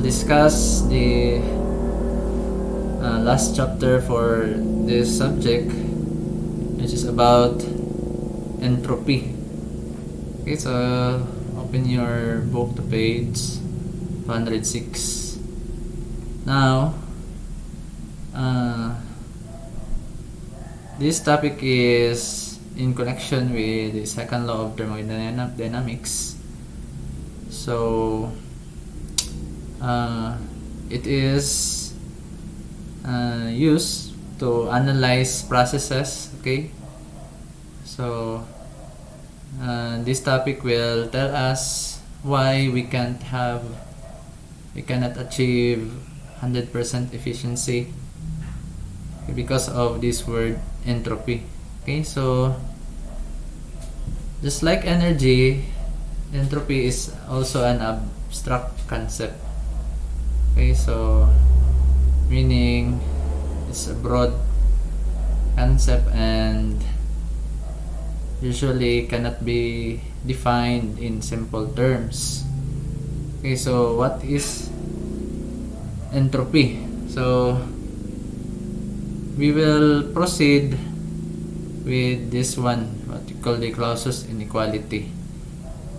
discuss the last chapter for this subject, which is about entropy. Okay, so open your book to page 206. Now, this topic is in connection with the second law of thermodynamics. So, it is used to analyze processes. Okay, so this topic will tell us why we cannot achieve 100% efficiency because of this word entropy. Okay, so just like energy, entropy is also an abstract concept. Okay, so meaning it's a broad concept and usually cannot be defined in simple terms. Okay, so what is entropy? So we will proceed with this one, what we call the Clausius inequality.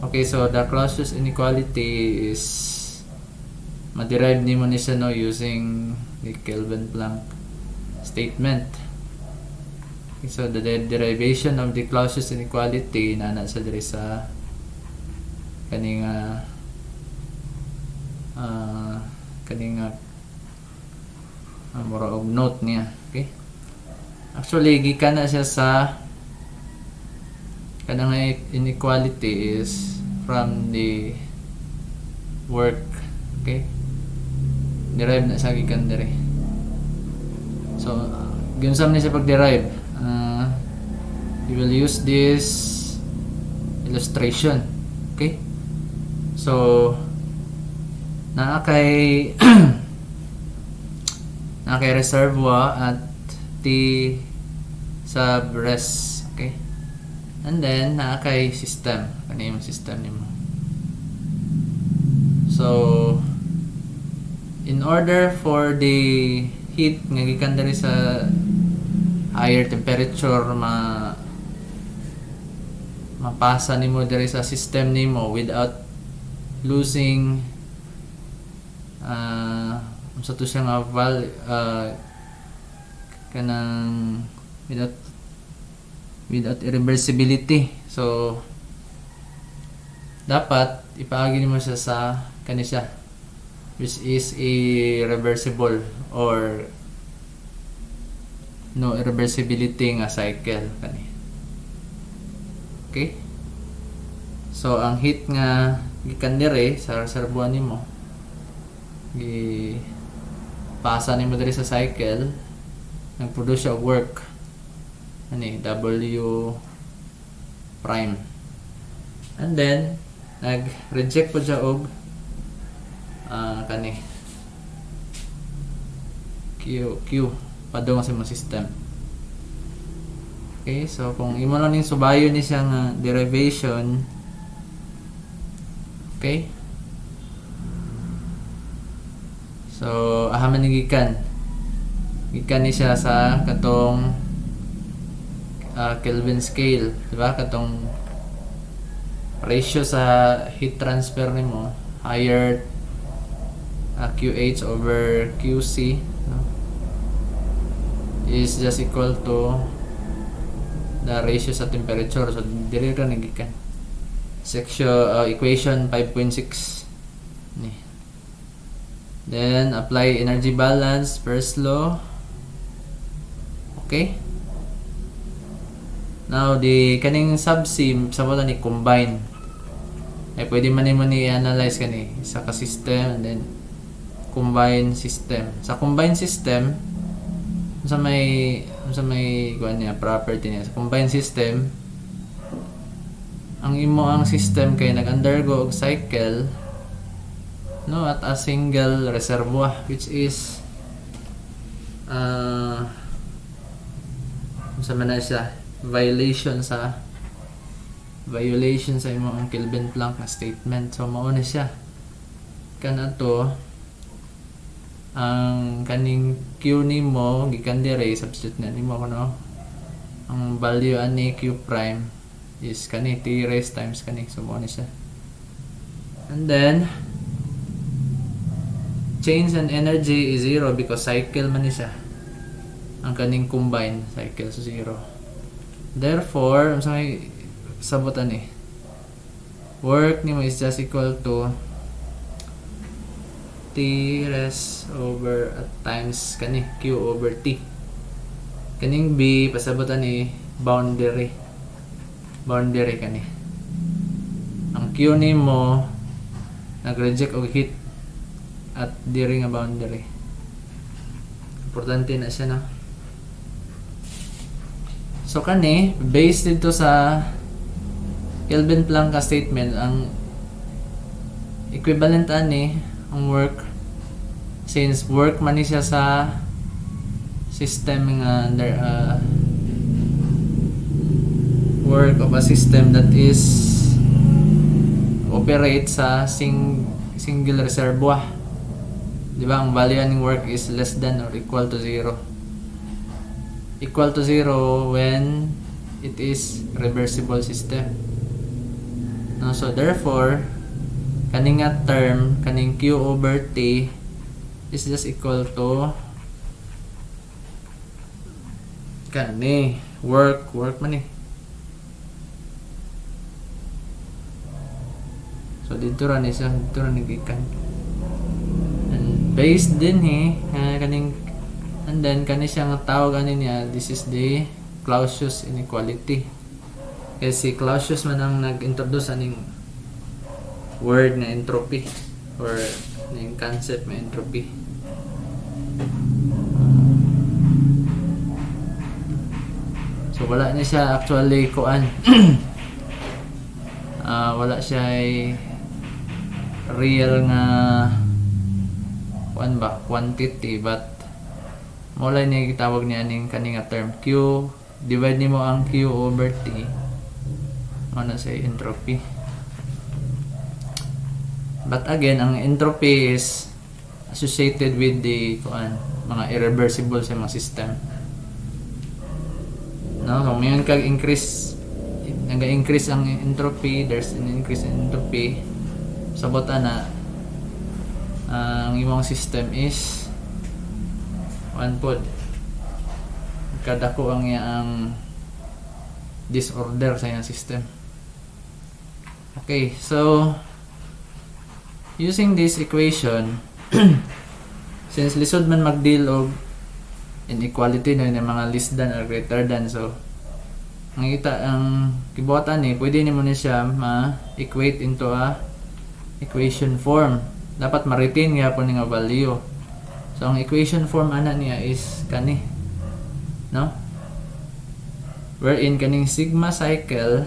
Okay, so the Clausius inequality is ma-derive nimo ni siya using the Kelvin-Planck statement. Okay, so the derivation of the Clausius inequality na sa diri sa kaning mura og note niya. Okay, actually gikan na siya sa kanang inequality is from the work. Okay, derive na sa gikan diri. So ginsam ni sa pag-derive, you will use this illustration. Okay, so naa kay reservoir at T sub res. Okay, and then naa kay system, kani yung system nimo. So in order for the heat nga gikan diri sa higher temperature mapasa nimo diri sa system nimo without losing sa to siya nga kanang without irreversibility. So dapat ipaagi nimo siya sa kani siya, which is irreversible or no irreversibility nga cycle kani. Okay, so ang heat nga gikan dire sa reservoir nimo pasa nimo diri sa cycle, nagproduce siya work ani W prime, and then nag-reject po siya og kani Q padung sa mga system. Okay, so kung imo lang ning subayon ni siya nga derivation, okay, so ahaman ni gikan ni siya sa katong Kelvin scale, di ba? Katong ratio sa heat transfer nimo, higher QH over QC, no, is just equal to the ratio sa temperature. So diri ra nagikan section equation 5.6 ni. Then apply energy balance, first law. Okay, now the kaning subsim sa wala ni combine ay pwede man nimo ni analyze kani sa ka system and then combine system. Sa combine system sa may kuan niya property niya sa combine system, ang imo ang system kay nag-undergo og cycle no at a single reservoir, which is sa man siya violation sa imo ang Kelvin-Planck na statement. So mao na siya kanato ang kaning Q nimo gikan dire substitute na nimo kuno ang value ani Q prime is kani T raised times kani, so mo ni siya. And then change in energy is 0 because cycle man ni siya, ang kaning combine cycle, so 0. Therefore ang may sabutan ni work nimo is just equal to T rest over at times kani Q over T. Kaning B pasabutan ni boundary kani. Ang Q nimo nag-reject og heat at diri nga boundary. Importante na siya na. So kani based dito sa Kelvin-Planck statement, ang equivalent ani ang work, since work man ni siya sa system nga under work of a system that is operate sa single reservoir, di ba? Ang value ng work is less than or equal to 0. Equal to 0 when it is reversible system. No, so therefore kaning nga term, kaning Q over T is just equal to kani work man eh. So dito ra ni siya, dito ra ni gikan. And based din kaning, and then kani siya nga tawag ani niya, this is the Clausius inequality. Kasi Clausius man ang nag-introduce aning word na entropy or yung concept na entropy. So wala na siya actually kuan. Wala siya ay real nga kuan ba quantity, but mula niya gitawag niya ning kaning term Q, divide nimo ang Q over T, ano sa entropy. But again, ang entropy is associated with the mga irreversible sa mga system. No, kung mayroon kag nag-increase ang entropy, there's an increase in entropy. Sabot na ang imong system is pod kadako ang iyang disorder sa iyang system. Okay, so using this equation, since lisod man mag-deal og inequality na yung mga less than or greater than, so ang kibuhatan ni pwede nimo ni siya ma-equate into a equation form. Dapat ma-retain gyapon nga value. So ang equation form ana niya is kani, no, wherein kaning sigma cycle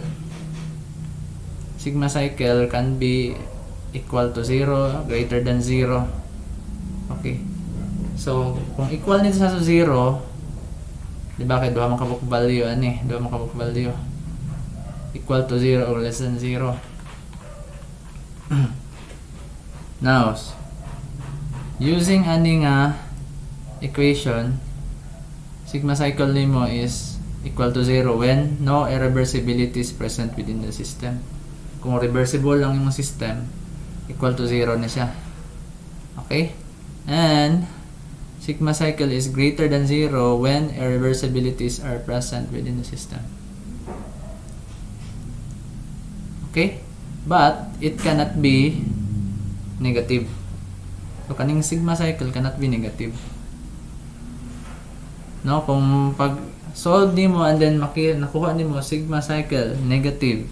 can be equal to 0, greater than 0. Okay. So, kung equal nito sa 0, di ba kay duha man kabuk value equal to 0 or less than 0. Now, using ani nga equation, sigma cycle nimo is equal to 0 when no irreversibility is present within the system. Kung reversible lang yung system, equal to 0 na siya. Okay? And sigma cycle is greater than 0 when irreversibilities are present within the system. Okay? But it cannot be negative. So kaning sigma cycle cannot be negative. No, kung pag solve nimo and then nakuha nimo sigma cycle negative,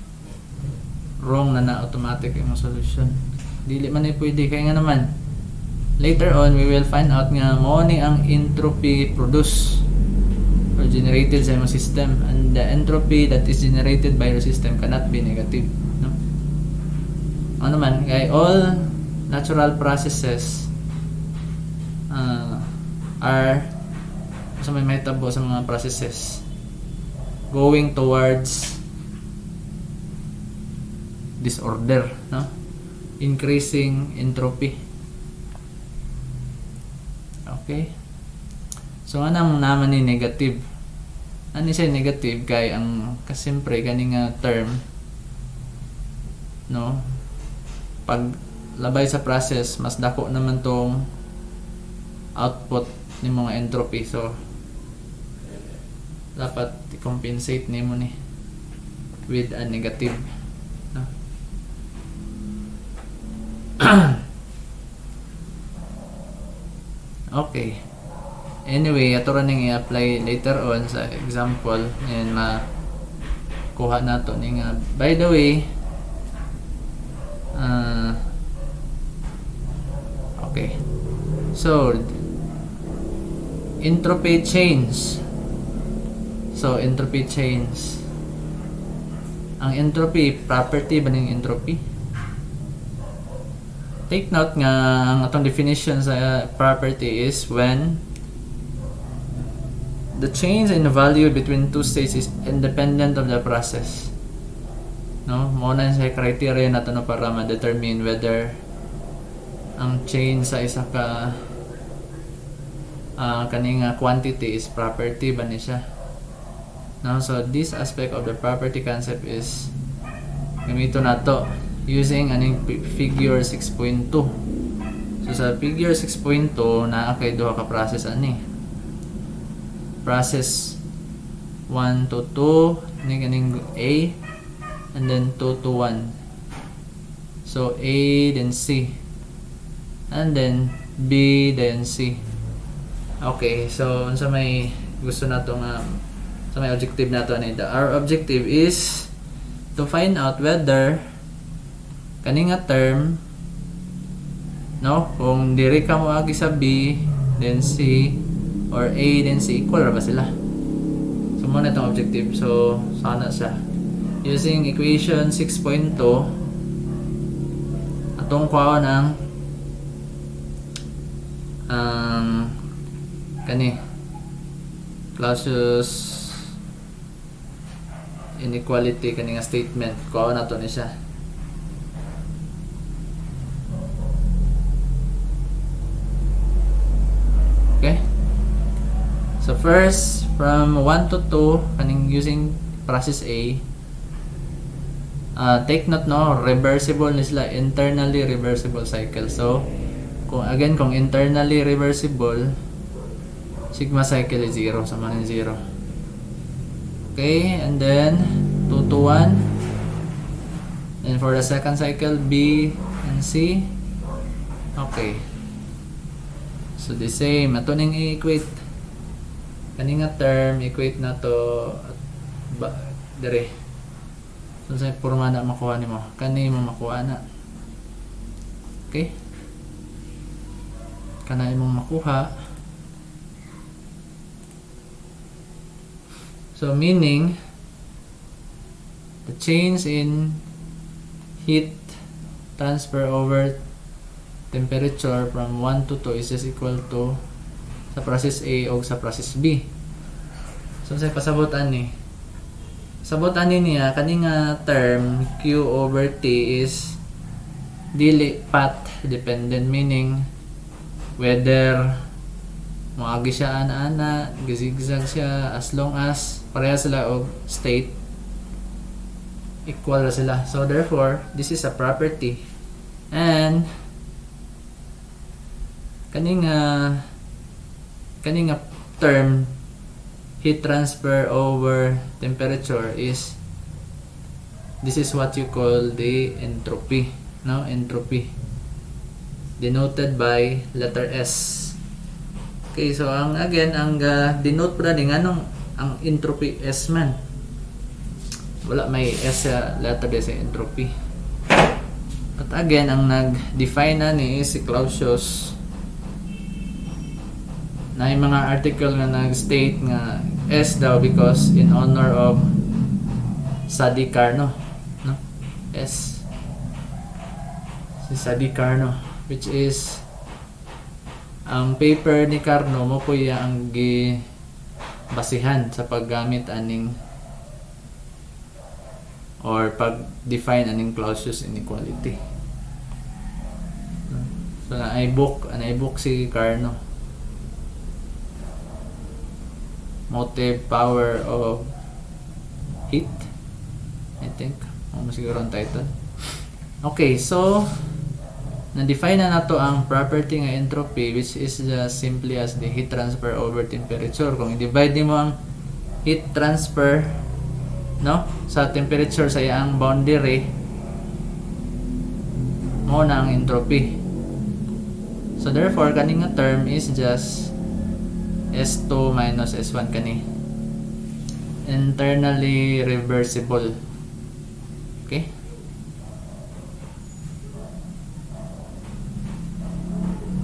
wrong na automatic yung solution. Dili man ay pwede, kaya nga naman later on we will find out nga mo ni ang entropy produced or generated sa imong system, and the entropy that is generated by your system cannot be negative, no? Ano man, kay all natural processes are sa may mahitabo sa mga processes going towards disorder, no? Increasing entropy. Okay? So anang naman ni negative. Ano siya negative kay ang kasempre kani nga term, no? Pag labay sa process, mas dako naman tong output ni mga entropy. So dapat i-compensate nimo ni with a negative, no? Okay. Anyway, ato ra ning i-apply later on sa example and kuha nato ning by the way, okay. So entropy change. So entropy change. Ang entropy, property ba ning entropy? Take note nga ang atong definition sa property is when the change in value between two states is independent of the process. No, mo na sa criteria nato no para ma-determine whether ang change sa isa ka kaning quantity is property ba ni siya. No, so this aspect of the property concept is gamito nato using aning figure 6.2. So sa figure 6.2 naa kay duha ka process ani. Process 1 to 2 ni ganing A and then 2 to 1. So A then C and then B then C. Okay, so sa may gusto nato nga sa may objective nato ani, our objective is to find out whether kani nga term, no, kung diri ka moagi sa B then C or A then C, equal ra ba sila? So muna itong objective. So sana siya using equation 6.2 atong kuha ng kani Clausius inequality kani nga statement, kuha nato ni siya. Okay? So first, from 1 to 2, kaning using process A, take note no, reversible ni sila, internally reversible cycle. So, kung internally reversible, sigma cycle is 0, sama ng 0. Okay, and then 2 to 1. And for the second cycle, B and C. Okay. So the same, ato ning i-equate kani nga term, equate na to dire. So sa porma na makuha nimo, kani mo makuha na. Okay? Kana imong makuha. So meaning the change in heat transfer over temperature from 1 to 2 is just equal to sa process A o sa process B. So sa pasabotan ni niya kani nga term Q over T is dili path dependent, meaning whether moagi siya ana-ana, gizigzag siya, as long as pareha sila og state, equal na sila. So therefore this is a property, and kaning term heat transfer over temperature is, this is what you call the entropy, no? Entropy denoted by letter S. Okay, so ang denote pa rin anong ang entropy S man, wala may S sa letter D sa entropy. But again, ang nag-define na ni si Clausius na yung mga article nga nag-state nga S daw because in honor of Sadi Carnot, no? S, si Sadi Carnot, which is ang paper ni Carnot mo po ang basihan sa paggamit aning or pag-define aning Clausius inequality. So na i-book si Carnot. motive power of heat, I think siguro ang title. Okay, so na-define na nato ang property nga entropy, which is just simply as the heat transfer over temperature. Kung i-divide nimo ang heat transfer, no, sa temperature sa iyang boundary, mo na ang entropy. So therefore kaning nga term is just S2 minus S1 kani, internally reversible.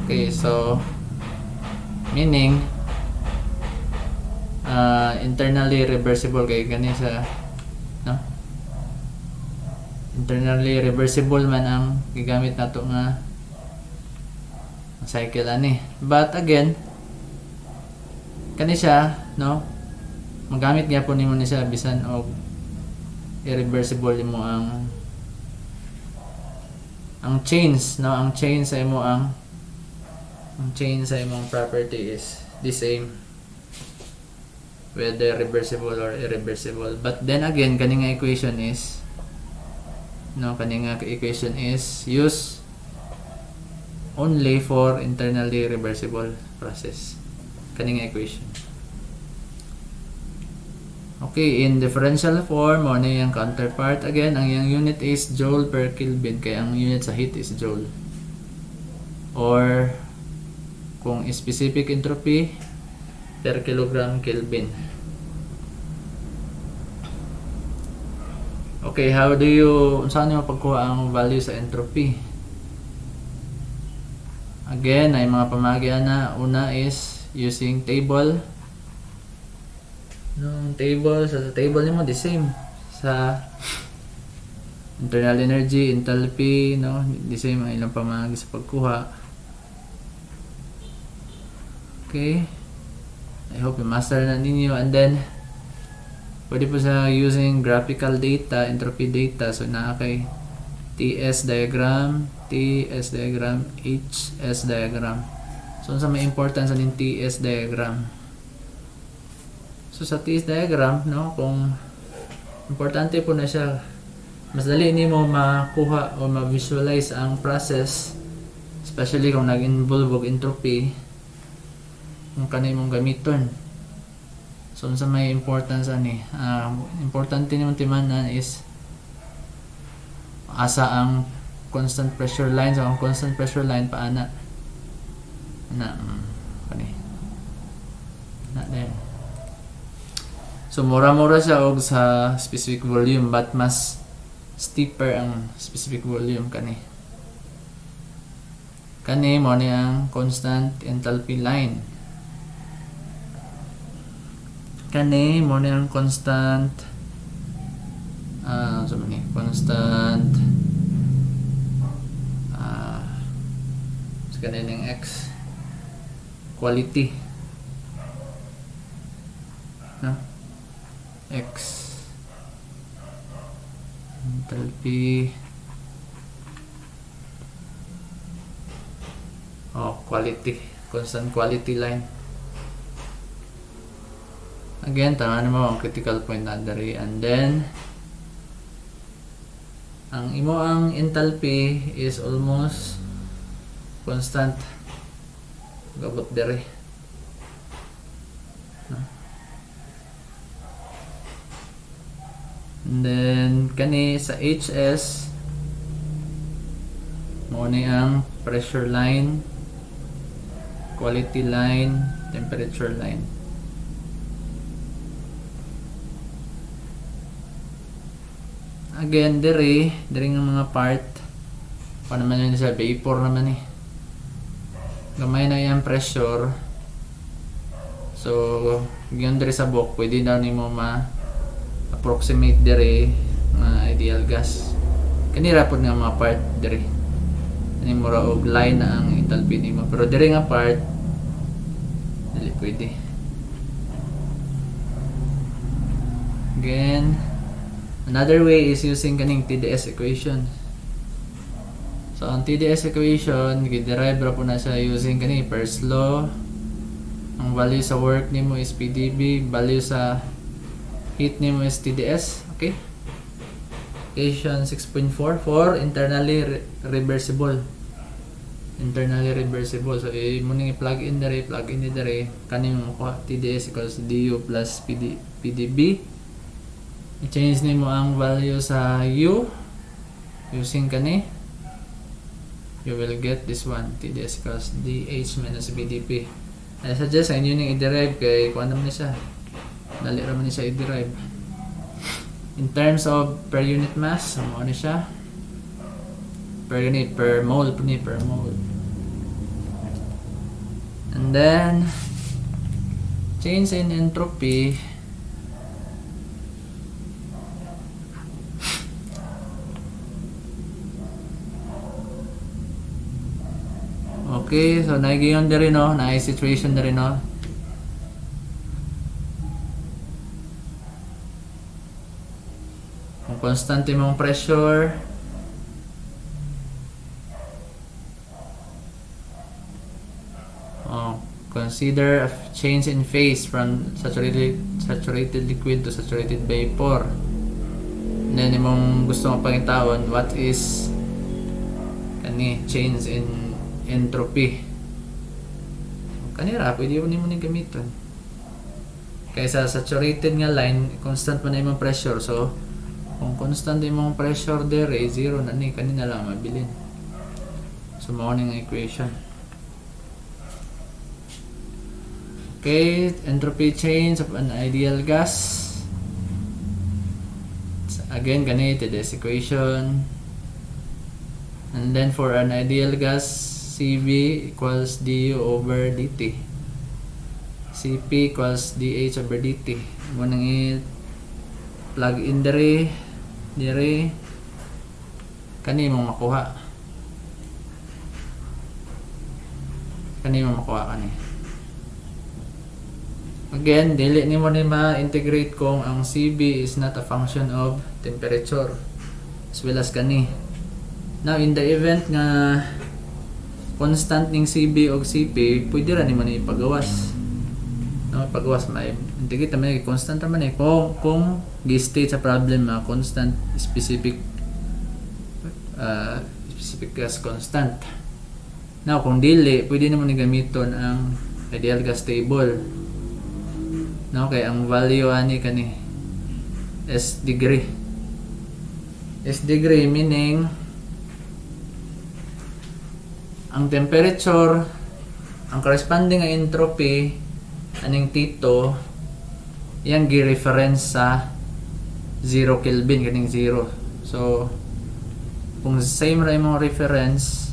Okay, so meaning internally reversible kay kani sa, no, internally reversible man ang gigamit nato nga cycle ani. But again, kani siya, no, magamit gyapon nimo ni siya bisan og irreversible mo ang change, no, ang change sa imo ang change sa imong property is the same whether reversible or irreversible. But then again, kani nga equation is, no, kani nga equation is used only for internally reversible process. Kani nga equation. Okay, in differential form, ano yung counterpart? Again, ang yung unit is joule per Kelvin, kaya ang unit sa heat is joule. Or kung specific entropy, per kilogram Kelvin. Okay, how do you, saan nyo pagkuha ang value sa entropy? Again, ay mga pamagyan na. Una is using table. No, table, sa table nimo the same sa internal energy, enthalpy, no, the same ang ilang pamagi sa pagkuha. Okay, I hope you master na ninyo. And then pwede po sa using graphical data, entropy data. So naa kay TS diagram, TS diagram, HS diagram. So sa may importance ng TS diagram. So sa TS diagram, no, kung importante po na siya, mas dali nimo makuha o ma-visualize ang process, especially kung nag-involve og entropy, kung kanay mong gamiton. So sa may importance ani, importante nimong timanan is asa ang constant pressure line. So ang constant pressure line paana na kani na din. So mura-mura siya og sa specific volume, but mas steeper ang specific volume kani mo ni ang constant enthalpy line. Kani mo ni ang constant constant kaning X quality, no, X enthalpy quality, constant quality line. Again, tanan mo ang critical point na dari, and then ang imo ang enthalpy is almost constant gabot dere, no? And then kani sa HS mo ni ang pressure line, quality line, temperature line. Again, dere nga mga part pa naman yun sa vapor naman eh. Gamay na yung pressure. So, yun dere sa book, pwede daw nimo ma-approximate dere nga ideal gas. Kanira po nga mga part dere. Ani mo ra og line na ang enthalpy nimo. Pero dere nga part, dili pwede. Again, another way is using kaning TDS equation. So ang TDS equation, giderive ra po na siya using kani First law Ang value sa work nimo is PdB, value sa heat nimo is TDS. Okay? Equation 6.4 for internally reversible. Internally reversible. So, mo nang i-plug in dire, kanin mo makuha TDS equals DU plus PdB. I-change nimo ang value sa U using kani. You will get this one, TDS equals DH minus BDP. I suggest sa inyo nang i-derive kay kung ano man siya. Dali raman siya i-derive. In terms of per unit mass, ano siya? Per unit, per mole. And then, change in entropy. Okay, so naigayon na rin, no? Situation na rin, no? Kung constant mong pressure, consider a change in phase from saturated liquid to saturated vapor. And then imong gusto mong pangitawan, what is change in entropy. Kanira, pwede mo ni gamiton. Kaysa saturated nga line, constant man na imong pressure. So, kung constant imong pressure there, zero na ni, kanina lang mabilin. So, mao ning equation. Okay, entropy change of an ideal gas. So, again, ganito this equation. And then for an ideal gas, Cv equals du over dt. Cp equals dh over dt. Munang i-plug in dire kani mong makuha kani. Again, dili nimo ni ma-integrate kung ang Cv is not a function of temperature as well as kani. Now, in the event nga constant ning Cb o Cp, pwede ra nimo ni ipagawas. No, ipagawas may integrate man constant man kung gi-state sa problem constant specific gas constant. Now, kung dili, pwede nimo ni gamiton ang ideal gas table. No, kay ang value ani kani S degree. S degree meaning ang temperature, ang corresponding nga entropy aning T2 yang gi-reference sa 0 Kelvin kaning 0. So kung same ra imong reference,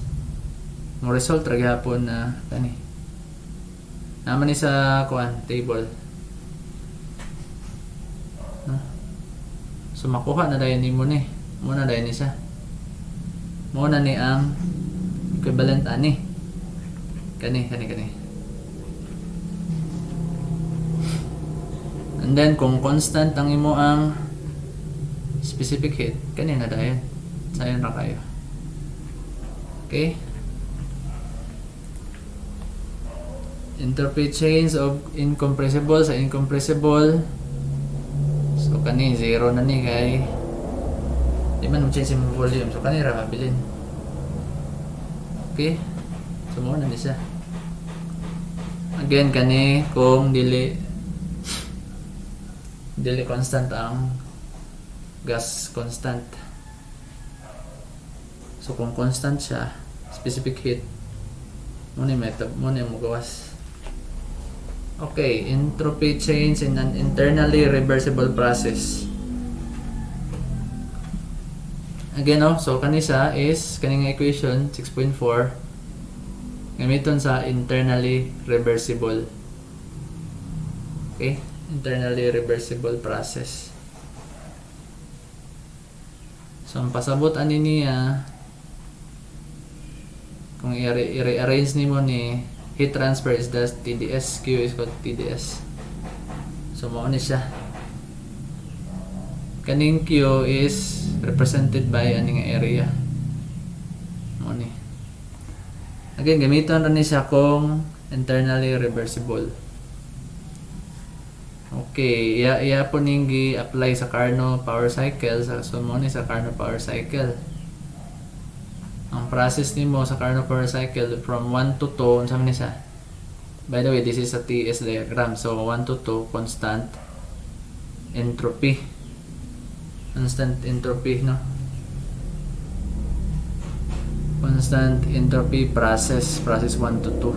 mo result ra gyapon na kani. Naman ni sa kuan table. No? So makuha na dayon nimo ni. Muna dayon ni siya. Muna ni ang equivalent ani. Kani. And then kung constant ang imo ang specific heat, kani na dayon. Sayon ra kayo. Okay? Entropy change of incompressible sa incompressible. So kani zero na ni kay di man mo-change yung volume. So kani ra mabilin. Okay? So mo na ni siya. Again kani kung dili constant ang gas constant. So kung constant siya, specific heat, muna mo gawas. Okay, entropy change in an internally reversible process. Again, so kanisa is kaning equation 6.4 gamiton sa internally reversible. Okay, internally reversible process. So ang pasabot ani niya kung i-rearrange nimo ni heat transfer is the TDS, Q is called TDS. So mao ni siya. Kaning Q is represented by aning area. Mao ni. Again, gamiton ra ni siya kung internally reversible. Okay, iya po ning gi-apply sa Carnot power cycle sa sumoni sa Carnot power cycle. Ang process nimo sa Carnot power cycle from 1 to 2 unsa man ni siya? By the way, this is a TS diagram. So 1 to 2 constant entropy. Constant entropy, no? Constant entropy process 1 to 2.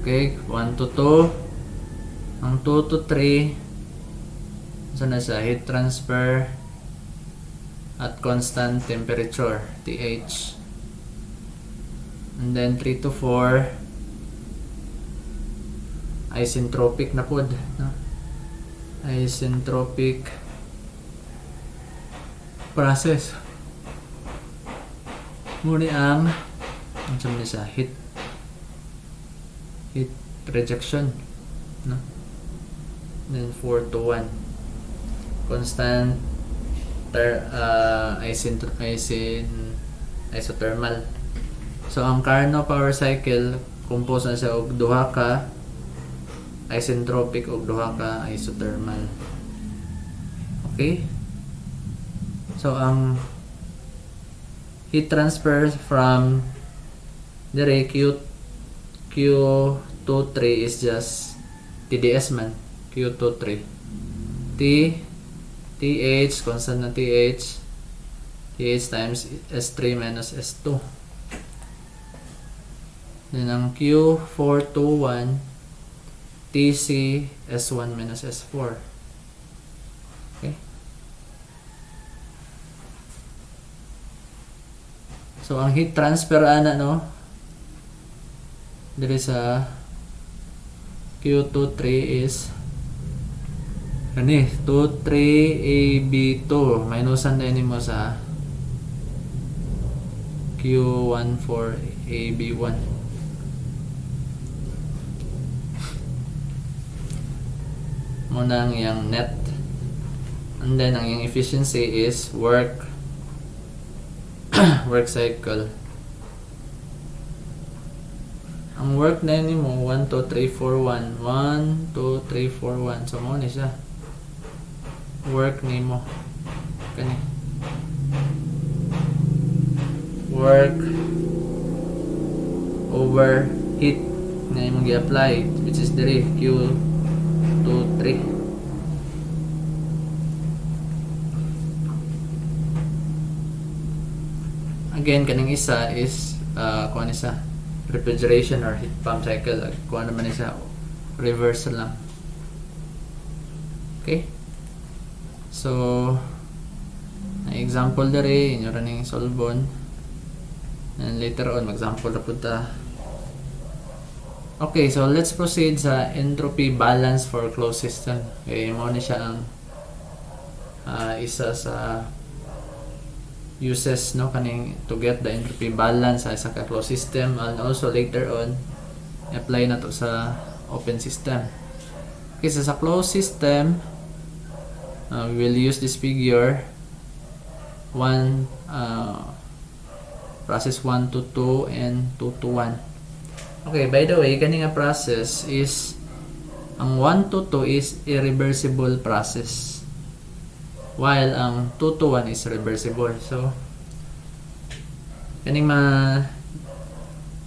Okay, 1 to 2. Ang 2 to 3, so nasa heat transfer at constant temperature, TH. And then 3 to 4, isentropic na pod, no? Isentropic process. Muna ang sabi sa heat rejection, no? Then 4 to 1, constant isothermal. So ang Carnot power cycle compose na siya og duha ka isentropic ug duha ka isothermal. Okay? So ang heat transfer from dire Q23 is just TDS man, Q23. TH, constant na TH times S3 minus S2. Then ang Q421 TC S1 minus S4. Okay? So ang heat transfer ana, no? There is a Q23 is 23AB2 minusan na mo sa Q14AB1. Muna ang yung net. And then ang yung efficiency is work cycle. Ang work na yun mo 1, 2, 3, 4, 1 1, 2, 3, 4, 1. So mo ni siya work nimo kani work over heat na imong gi-apply, which is dire Q23. Again, kaning isa is kung ano isa refrigeration or heat pump cycle, kung ano man isa reverse lang. Okay, so ang example dere inyo running solvon, and later on example na punta. Okay, so let's proceed sa entropy balance for closed system. Okay, mo ni siya ang isa sa uses, no, kaning to get the entropy balance sa isa ka closed system, and also later on apply na to sa open system. Okay, so sa closed system we will use this figure process 1 to 2 and 2 to 1. Okay, by the way, kani nga process is ang 1 to 2 is irreversible process, while ang 2 to 1 is reversible. So kaning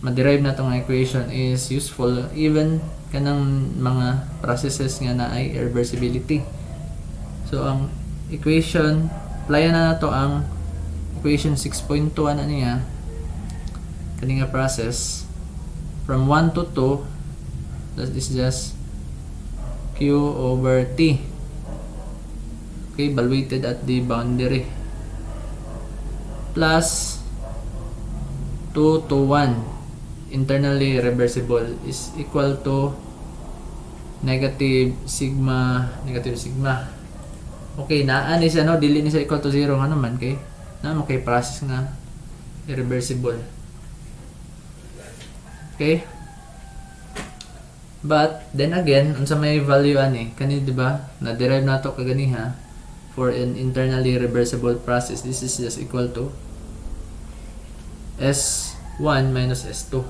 ma-derive na tong equation is useful even kanang mga processes nga na ay irreversibility. So ang equation, apply na nato ang equation 6.2 ana niya kaning nga process from 1 to 2, that is just Q over T. Okay, evaluated at the boundary, plus 2 to 1 internally reversible is equal to negative sigma. Okay, naan ni siya, no, dili ni siya equal to 0 nga naman kay na makay process nga irreversible. Okay, but then again unsa may value ani kani, di ba, na derive nato kaganiha for an internally reversible process. This is just equal to S S1 minus S2.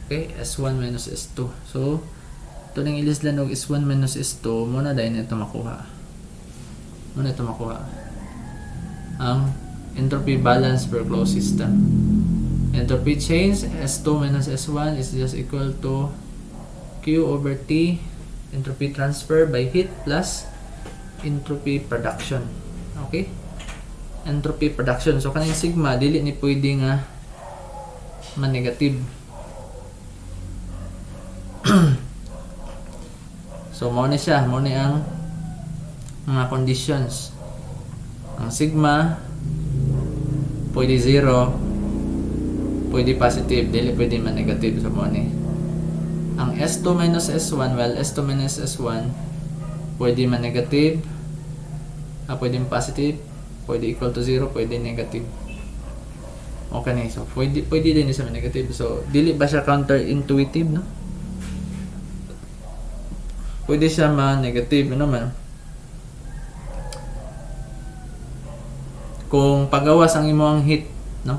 Okay, S1 minus S2. So ito nang ilislan og S1 minus S2 muna dahil ito makuha. Ang entropy balance per closed system. Entropy change S2 minus S1 is just equal to Q over T, entropy transfer by heat plus entropy production. Okay? Entropy production. So kanang sigma dili ni pwede nga man-negative. So mao ni siya, mao ni ang mga conditions. Ang sigma pwede 0, pwede positive, dili pwede man negative. So mao ni ang S2 minus S1, well S2 minus S1 pwede man negative, pwede positive, pwede equal to 0, pwede negative. Okay ni, so pwede din siya man negative. So dili ba siya counterintuitive, no? Pwede siya ma-negative naman. Kung pagawas ang imong heat, no?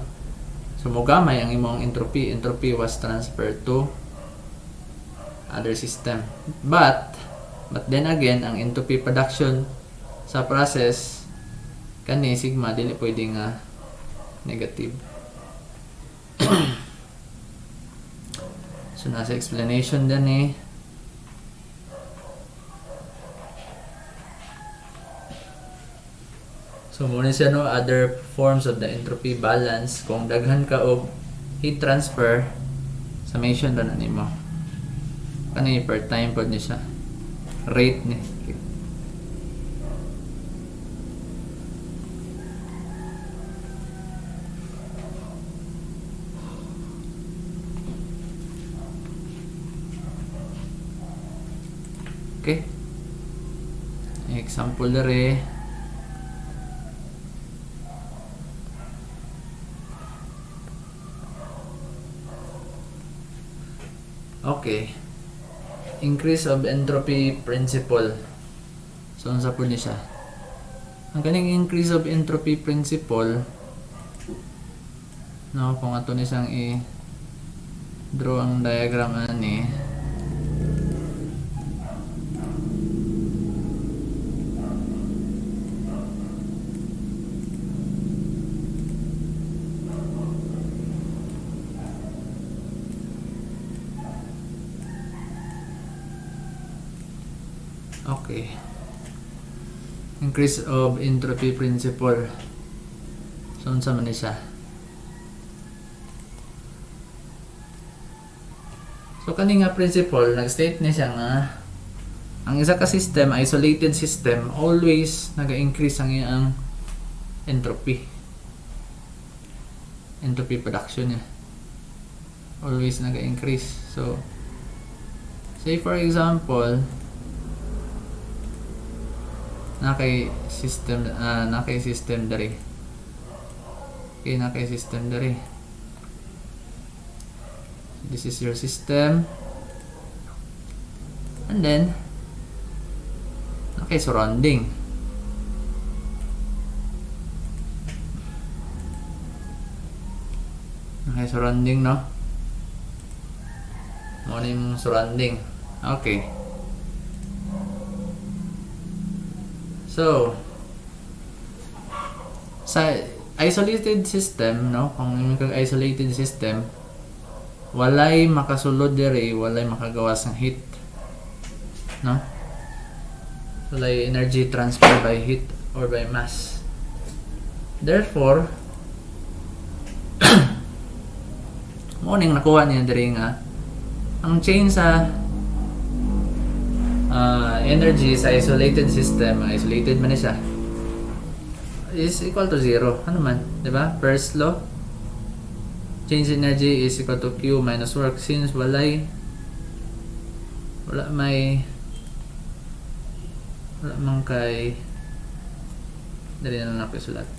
So mogamay ang imong entropy was transferred to other system. But then again, ang entropy production sa process kani sigma dili pwede nga negative. So nasa explanation din eh. So muna siya, no, other forms of the entropy balance. Kung daghan ka og heat transfer, summation ra na nimo. Kani per time pod ni siya. Rate ni. Okay. Example dere. Okay. Increase of entropy principle. So, unsa po ni siya? Ang kaning increase of entropy principle, no, kung ato ni siyang i-draw ang diagram ani. Okay. Increase of entropy principle. So, unsa man ni siya? So, kani nga principle, nag-state ni siya nga ang isa ka system, isolated system, always naga-increase ang iyang entropy. Entropy production niya. Always naga-increase. So, say for example, nakay system dari. Okay, nakay system dari. This is your system. And then nakay surrounding. Nakay surrounding, no? Ano yung surrounding? Okay. So, sa isolated system, no, kung yung isolated system, walay makasulod diri, walay makagawas ng heat, no? Walay energy transfer by heat or by mass. Therefore, morning nakuha niya diri nga ang change sa energy sa isolated system, isolated man siya, is equal to 0. Ano man, di ba? First law, change energy is equal to Q minus work. Since wala man kay dali na lang napisulat.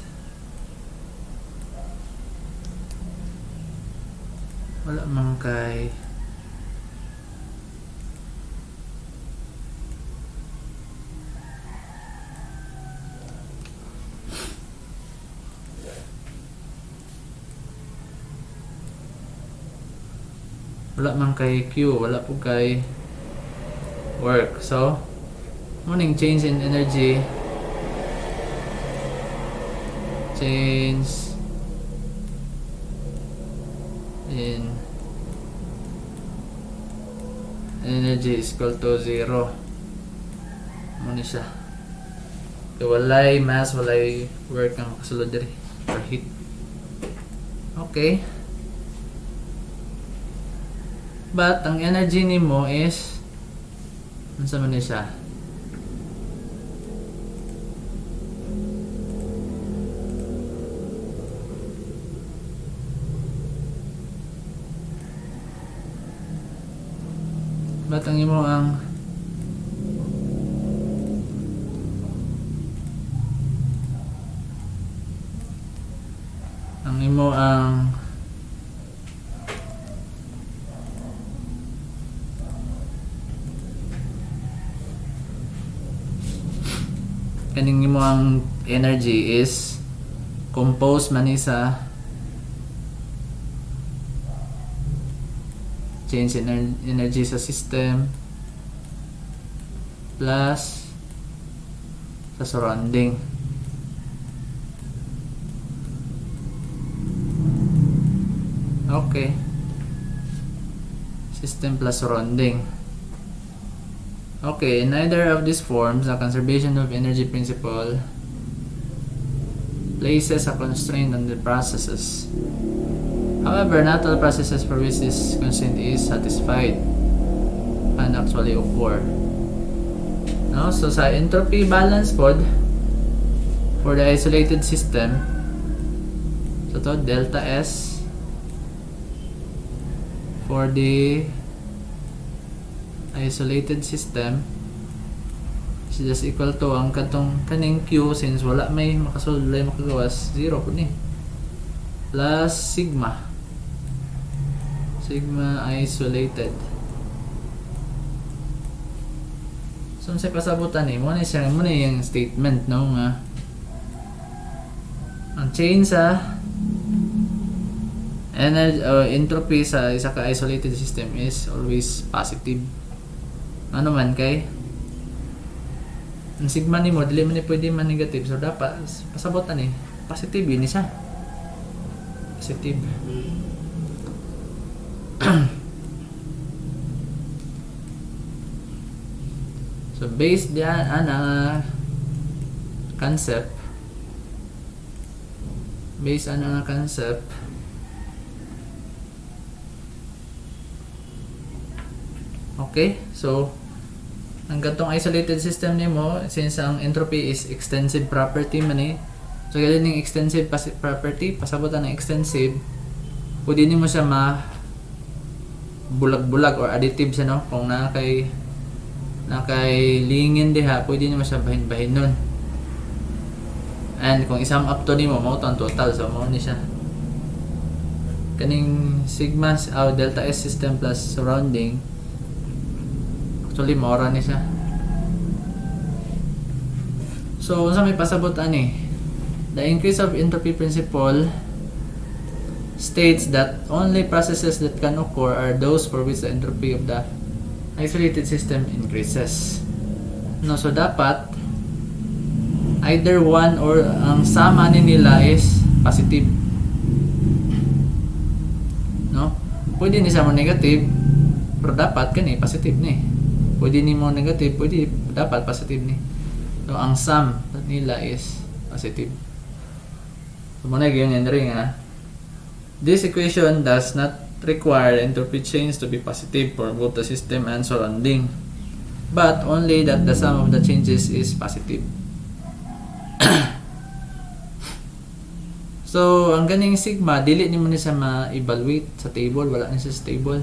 Wala man kay wala man kay Q, wala po kay work. So morning change in energy, change in energy is equal to 0. Muna siya. So, walay mass, walay work ang kasulod diri or heat. Okay. But ang energy nimo is unsa man ni siya? But ang imo ang imo ang kaning imo ang energy is composed man ni sa change in energy sa system plus sa surrounding. Okay. System plus surrounding. Okay, in neither of these forms, the conservation of energy principle places a constraint on the processes. However, not all processes for which this constraint is satisfied can actually occur. No? So, sa entropy balance pod, for the isolated system, so to delta S for the isolated system is just equal to ang kaning Q, since wala may makasulod, wala makagawas, 0 po ni plus sigma isolated. So sa pasabutan ni mo na yung statement no nga ang change sa energy entropy sa isa ka isolated system is always positive. Ano man kay ang sigma nimo dili man ni pwede man negative, so dapat pasabutan ni positive yun siya. Positive. So based diyan ana concept, based on ang concept, okay, so ang gatong isolated system nimo, since ang entropy is extensive property man eh, so gaya ning extensive property, pasabutan ng extensive, pwede nimo siya ma bulag-bulag or additive siya no, kung nakay lingin diha, pwede nimo siya bahin-bahin nun, and kung isam up to nimo mao ang total, so mao ni siya kaning sigma delta S system plus surrounding. Actually, maura ni siya. So, sa may pasabot ani, the increase of entropy principle states that only processes that can occur are those for which the entropy of the isolated system increases. No, so dapat either one or ang sama ni nila is positive. No? Pwede ni sa mo negative, pero dapat kani positive ni. Pwede ni mo negative, pwede dapat positive ni. So ang sum nila is positive. So muna ganyan rin ha. This equation does not require entropy change to be positive for both the system and surrounding, but only that the sum of the changes is positive. So ang ganing sigma, dili ni mo ni sa ma-evaluate sa table, wala ni sa table.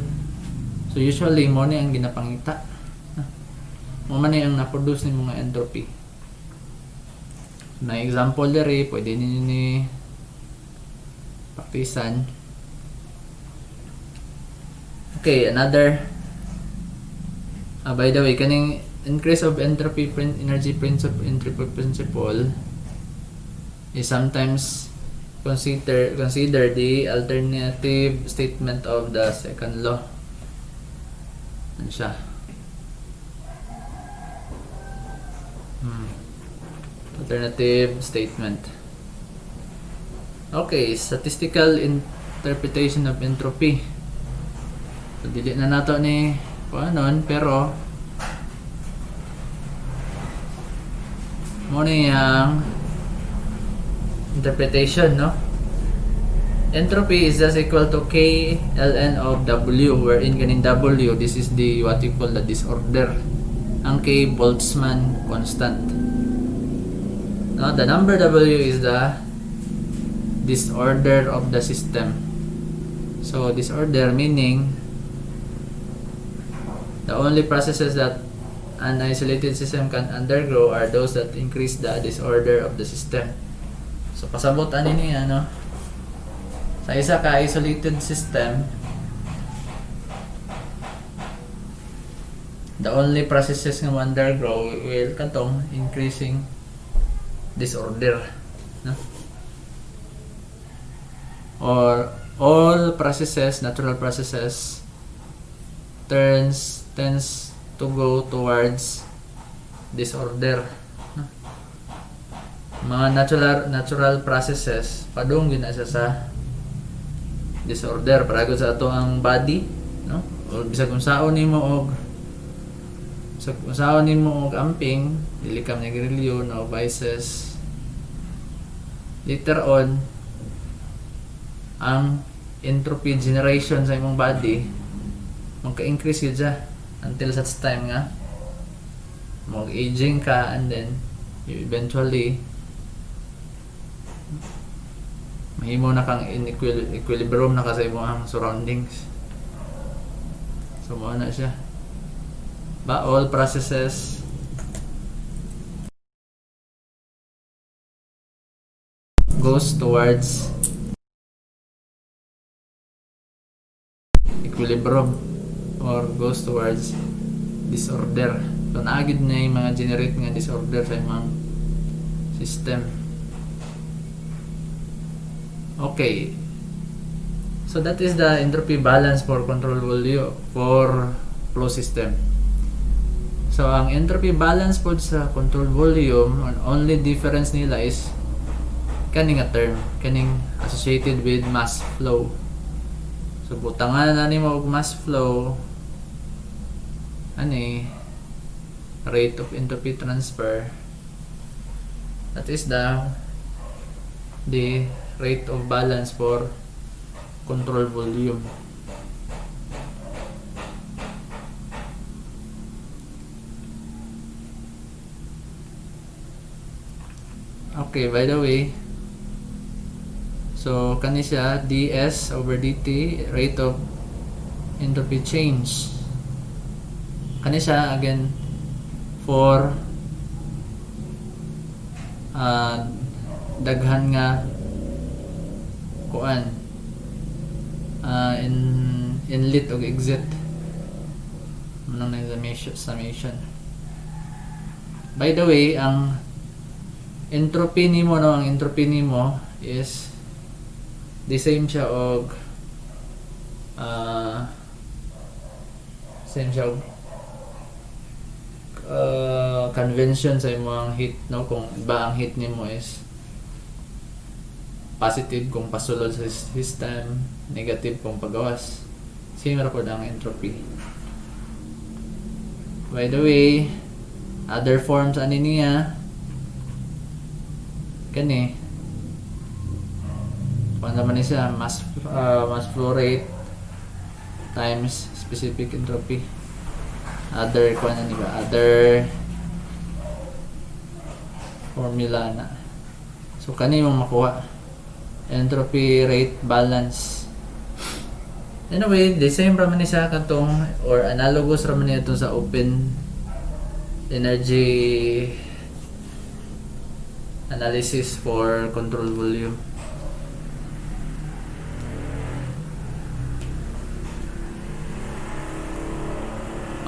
So usually mo ni ang ginapangita. Mo man ang na-produce ni mga entropy. Na example dere, pwede ni paktisan. Okay, another by the way, kaning increase of entropy energy principle is sometimes consider the alternative statement of the second law. Ano siya? Alternative statement. Okay, statistical interpretation of entropy. So, dili na nato ni kuanon, pero mo ni ang interpretation, no? Entropy is just equal to K ln of W, wherein ganin W, this is the what you call the disorder. Ang K, Boltzmann constant. No, the number W is the disorder of the system. So disorder meaning the only processes that an isolated system can undergo are those that increase the disorder of the system. So pasabot ani ni ano, sa isa ka isolated system, the only processes nga undergo will katong increasing disorder, no? Or all processes, natural processes, tends to go towards disorder, no? Mga natural processes padung yun asa sa disorder para sa ato ang body, no? O bisag kung saon nimo og amping, dili ka nagrilyo no vices, later on ang entropy generation sa imong body magka-increase yun siya until such time nga mag-aging ka, and then you eventually mahimo na kang in equilibrium na ka sa imong surroundings. So mo na siya ba, all processes goes towards equilibrium or goes towards disorder. So naagid na yung mga generate nga disorder sa imong system. Okay, so that is the entropy balance for control volume for flow system. So ang entropy balance po sa control volume, ang only difference nila is kaning a term, kaning associated with mass flow. So butangan na nimo og mass flow ani rate of entropy transfer, that is the rate of balance for control volume. Okay, by the way, so kani siya ds over dt, rate of entropy change. Kani siya again for daghan nga kuan inlet o exit manang na summation. By the way, ang entropy nimo, no, ang entropy nimo is the same siya og same siya og convention sa imong heat, no? Kung ba ang heat nimo is positive kung pasulod sa system, negative kung pagawas, same ra pod ang entropy. By the way, other forms ani niya kani kung naman ni siya mass flow rate times specific entropy, other kung ano ba, other formula na. So kani mong makuha entropy rate balance. Anyway, the same raman ni siya katong or analogous raman niya sa open energy analysis for control volume.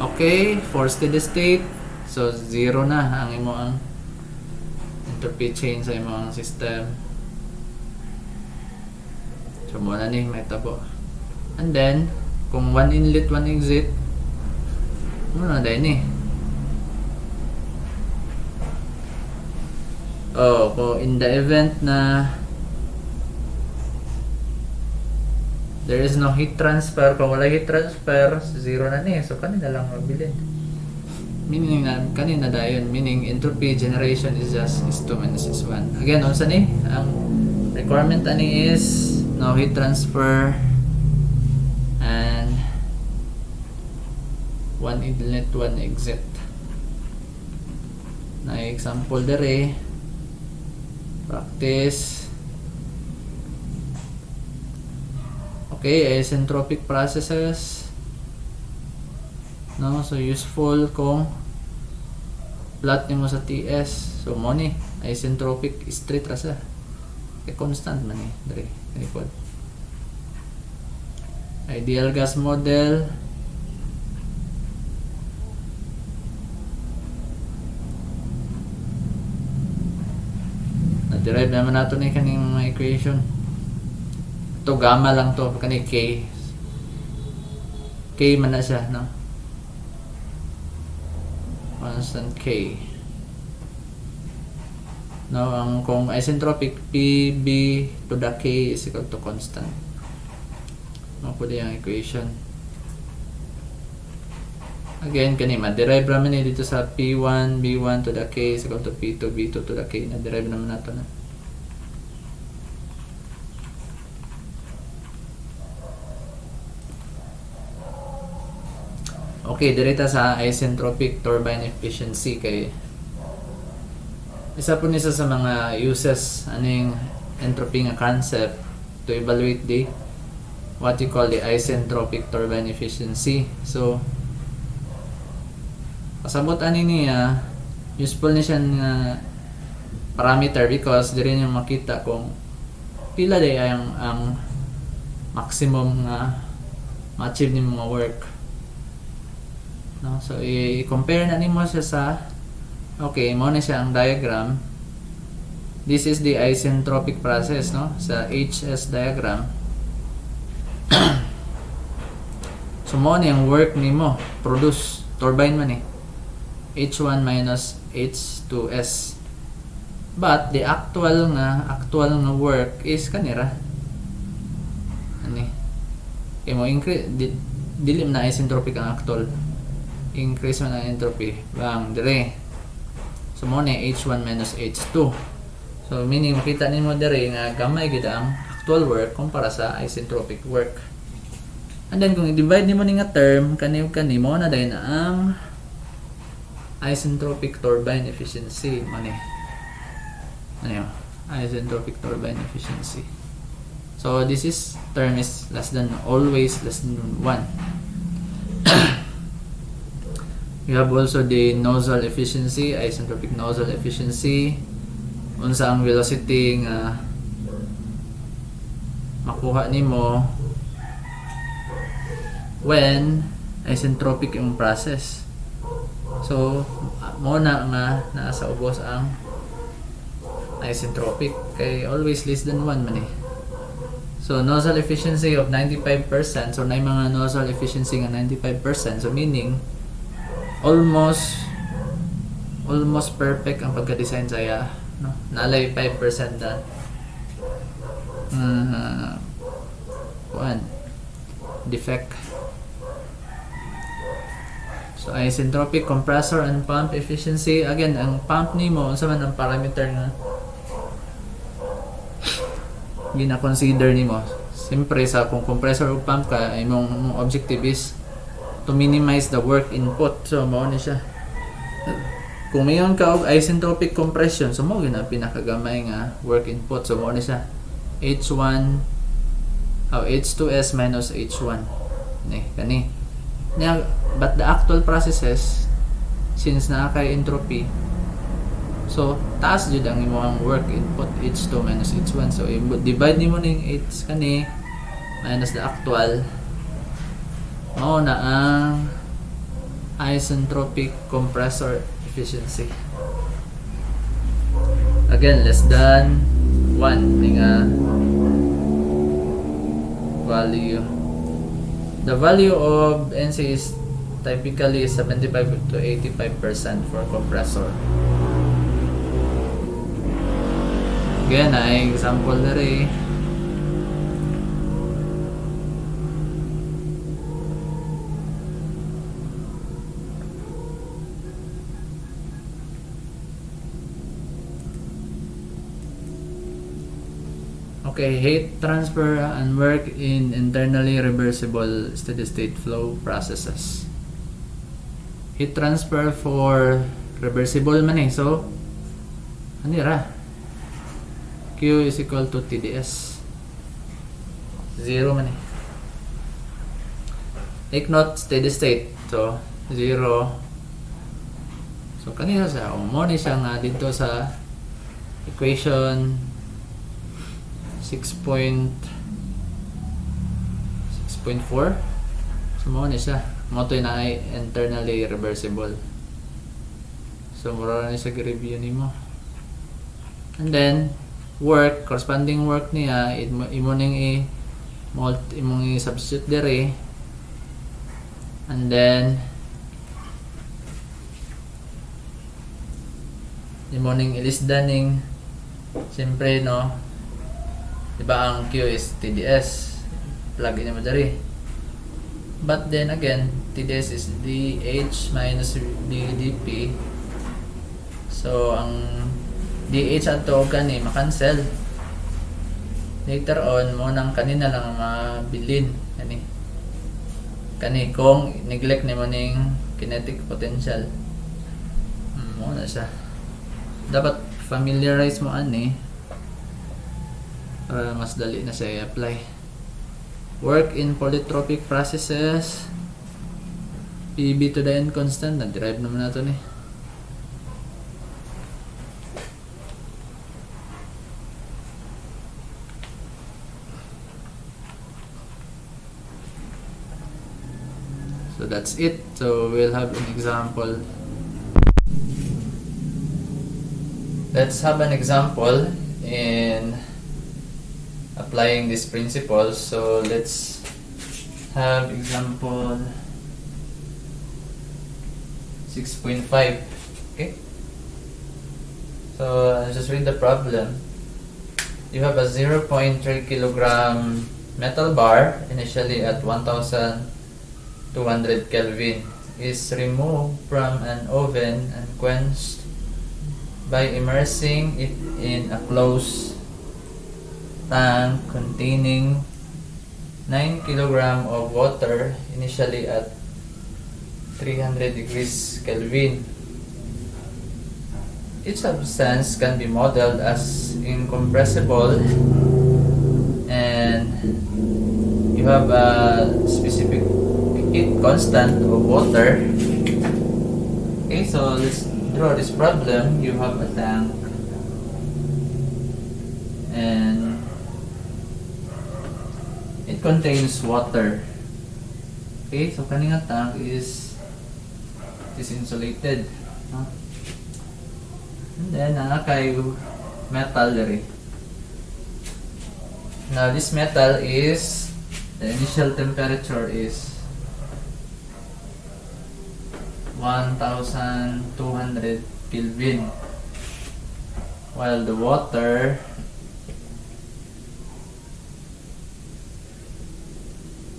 Okay, for steady state, so zero na ang imo ang entropy change sa imo ang system. So mo na ni may tabo. And then kung one inlet one exit, Ano dahil ni? Oh, kung in the event na there is no heat transfer, kung wala heat transfer, zero na ni. So kanina lang mabilin. Meaning na kanina dayon, meaning entropy generation is just S2 minus S1. Again, unsa ni? Ang requirement ani is no heat transfer and one inlet, one exit. Na example dere, practice. Okay, isentropic processes. No, so useful kung plot nimo sa TS. So mo ni isentropic straight ra sa constant man ni dere record. Ideal gas model. Na-derive naman nato ni kaning mga equation. Ito gamma lang to, kani K. K man na siya, no? Constant K. No, ang kung isentropic PB to the K is equal to constant. Mapuli ang equation. Again, kani ma-derive naman ni dito sa P1, B1 to the K is equal to P2, B2 to the K. Na-derive naman nato na. Okay, direta sa isentropic turbine efficiency kay isa po nisa sa mga uses aning entropy nga concept to evaluate the what you call the isentropic turbine efficiency. So pasabot ani niya useful ni siya nga parameter because diri niyo makita kung pila day ang maximum nga ma-achieve ni mga work. No, so i-compare na nimo siya sa okay, mo na siya ang diagram. This is the isentropic process, no? Sa HS diagram. So mo ni ang work nimo produce turbine man eh. H1 minus H2S. But the actual nga work is kanira. Ani? Mo increase dilim na isentropic ang actual. Increase man ang entropy bang dire. So mo ni H1 minus H2. So meaning makita nimo dire nga gamay gid ang actual work kumpara sa isentropic work. And then kung i-divide nimo ni nga term kani mo na day na ang isentropic turbine efficiency mo ni. Ano? Isentropic turbine efficiency. So this is term is less than always less than 1. We have also the nozzle efficiency, isentropic nozzle efficiency. Unsa ang velocity nga makuha nimo when isentropic yung process. So mo na nga nasa ubos ang isentropic kay always less than 1 man eh. So nozzle efficiency of 95%. So na mga nozzle efficiency nga 95%. So meaning almost perfect ang pagka-design saya, no? Nalay 5% na defect. So isentropic compressor and pump efficiency. Again, ang pump nimo unsa man ang parameter nga gina-consider nimo. Siyempre sa kung compressor o pump ka, imong objective is to minimize the work input. So mao ni siya. Kung mayon ka og isentropic compression, so mao gyud ang pinakagamay nga work input. So mao ni siya H1 H2S minus H1 ni kani niya. But the actual processes since naa kay entropy, so taas jud ang imong work input H2 minus H1. So divide nimo ning H kani minus the actual, mao na ang isentropic compressor efficiency. Again, less than 1 nga value. The value of NC is typically 75 to 85% for compressor. Again, ay example na rin. Okay, heat transfer and work in internally reversible steady-state flow processes. Heat transfer for reversible man eh. So, ano ra? Q is equal to TDS. Zero man eh. Take note, steady-state. So, zero. So, kanina sa umoni siya nga dito sa equation 6.4. So, mo na siya. Mo to na ay internally reversible. So, mura na siya review nimo. And then, work, corresponding work niya, imo ning imong i-substitute dire. And then, imo ning ilisda ning siyempre no, diba ang Q is TDS, plug in mo dari. But then again, TDS is DH minus DP. So ang DH ato gani makancel. Later on mo nang kanina lang mabilin kani kung neglect nimo ning kinetic potential. Mo na siya. Dapat familiarize mo ani para mas dali na siya i-apply. Work in polytropic processes. PV to the n constant, na-derive naman nato ni. So that's it. So we'll have an example. Let's have an example in applying these principles. So let's have example 6.5. Okay, so I'll just read the problem. You have a 0.3 kilogram metal bar initially at 1200 Kelvin is removed from an oven and quenched by immersing it in a closed tank containing 9 kg of water initially at 300 degrees Kelvin. Each substance can be modeled as incompressible and you have a specific heat constant of water. Okay, so let's draw this problem. You have a tank and it contains water. Okay, so kaninga tank is insulated, no? And then kay metal diri. Now this metal is, the initial temperature is 1200 Kelvin, while the water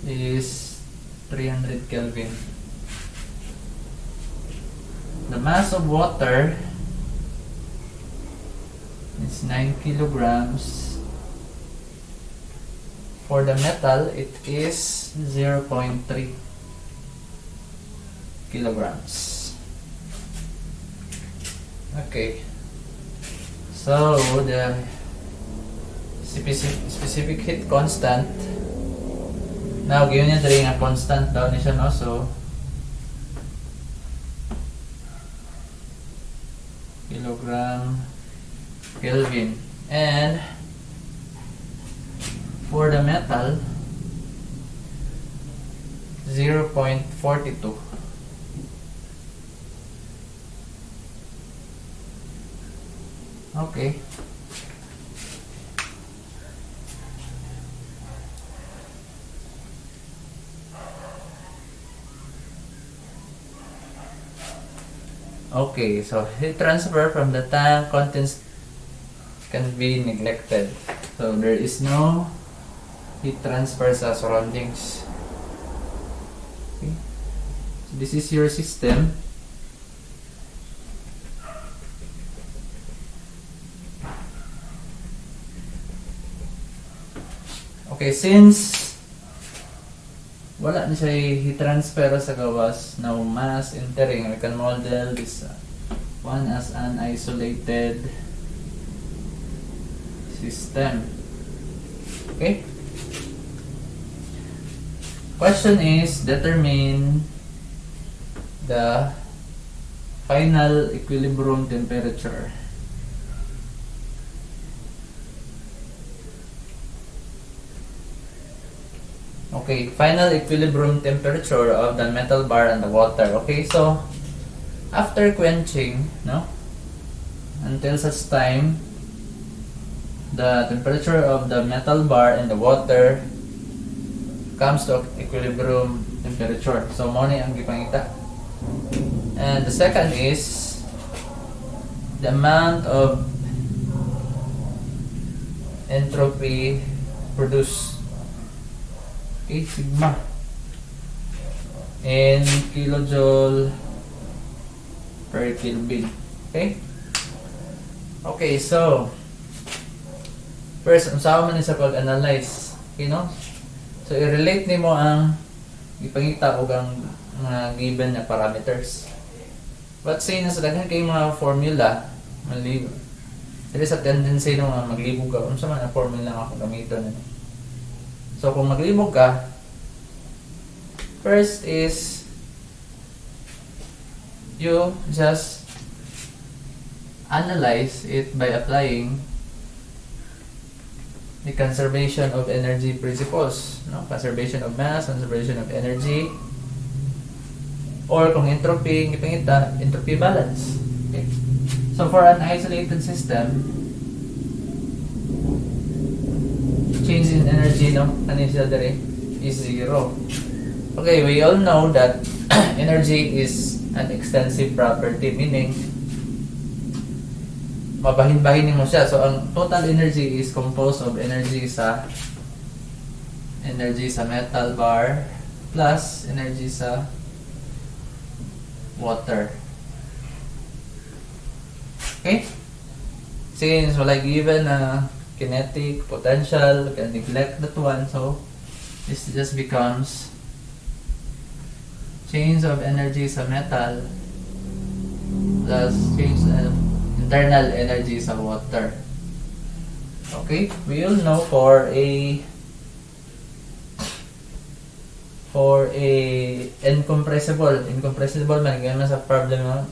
is 300 Kelvin. The mass of water is 9 kilograms. For the metal, it is 0.3 kilograms. Okay, so the specific heat constant, now given niya dali nga constant daw ni siya, no? So kilogram Kelvin, and for the metal 0.42. Okay, Okay, so heat transfer from the tank contents can be neglected. So there is no heat transfer sa surroundings. Okay. So this is your system. Okay, since wala na siya heat transfer sa gawas, no mass entering, we can model this one as an isolated system. Okay? Question is, determine the final equilibrium temperature. Okay, final equilibrium temperature of the metal bar and the water. Okay, so after quenching, no, until such time the temperature of the metal bar and the water comes to equilibrium temperature. So mo ni ang gipangita. And the second is the amount of entropy produced. Okay, sigma in kilojoule per Kelvin. Okay? Okay, so first, unsaon man ni sa pag-analyze, okay, no? So i-relate nimo ang ipangita og ang mga given na parameters. But say na sa daghan kay mga formula, mali there is a tendency no nga maglibog ka unsa man ang formula nga akong gamiton. So kung maglibog ka, first is you just analyze it by applying the conservation of energy principles, no? Conservation of mass, conservation of energy, or kung entropy, ipangita, entropy balance. Okay? So for an isolated system, change in energy, no, kanina dere is zero. Okay, we all know that energy is an extensive property, meaning mabahin-bahin mo siya. So ang total energy is composed of energy sa metal bar plus energy sa water. Okay? Since wala given na kinetic, potential, we can neglect that one. So this just becomes change of energy sa metal plus change of internal energy sa water. Okay, we all know for a incompressible man ganyan sa problem mo,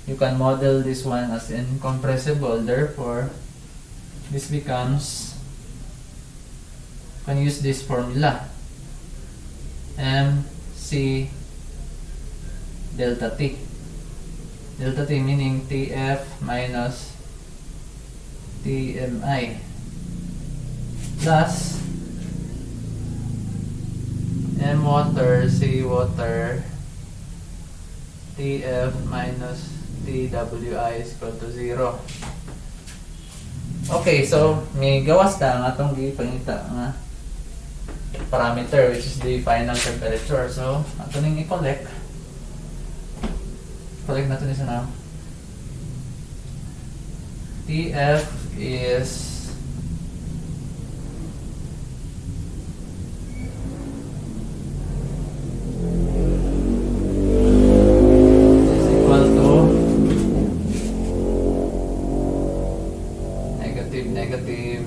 you can model this one as incompressible. Therefore, this becomes, can use this formula, mc delta t. Delta t meaning Tf minus Tmi plus M water C water Tf minus Twi is equal to 0. Okay, so may gawas ta ang atong gipangita nga parameter, which is the final temperature. So ato ning i-collect natin isa na. Tf is equal to negative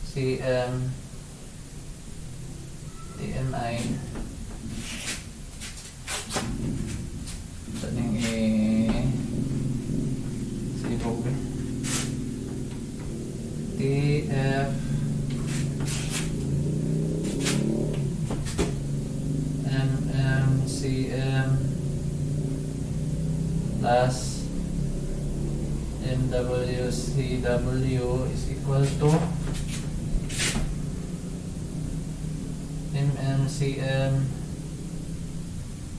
Cm Tmi. Ito yung sibog. Tf Cm plus MWCW is equal to MMCM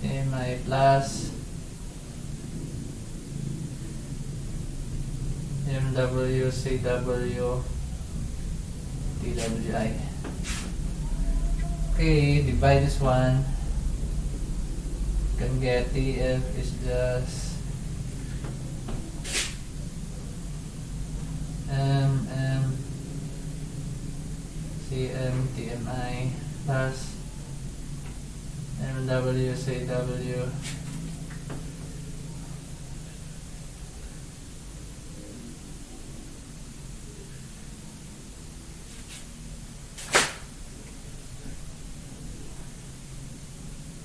MI plus MWCW TWI. Okay, divide this one. You can get TF is just MMCM TMI plus MWCW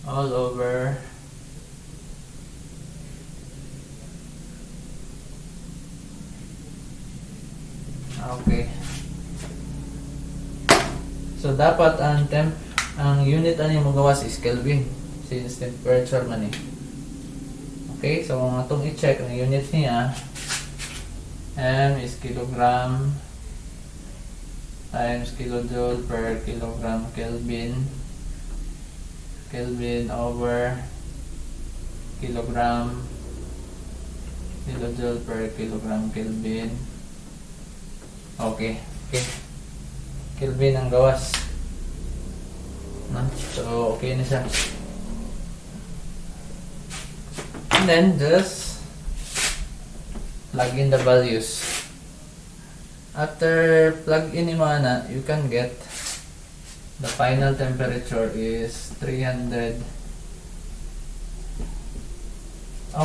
all over okay. So dapat ang unit ani mo gawas is Kelvin since temperature man eh. Okay, so kung atong i-check ang unit niya, M is kilogram times kilojoule per kilogram Kelvin. Kelvin over kilogram kilojoule per kilogram Kelvin. Okay. Kelvin ang gawas. No? So, okay na siya. And then, just plug in the values. After plug in mo na, you can get the final temperature is 300.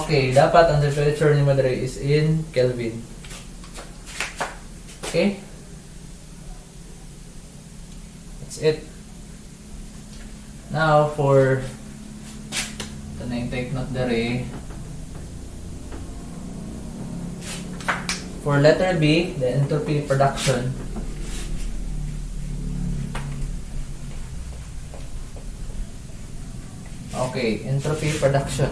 Okay, dapat ang temperature ni Madre is in Kelvin. Okay? That's it. Now for ito na yung take note Dere. For letter B, the entropy production. Okay, entropy production.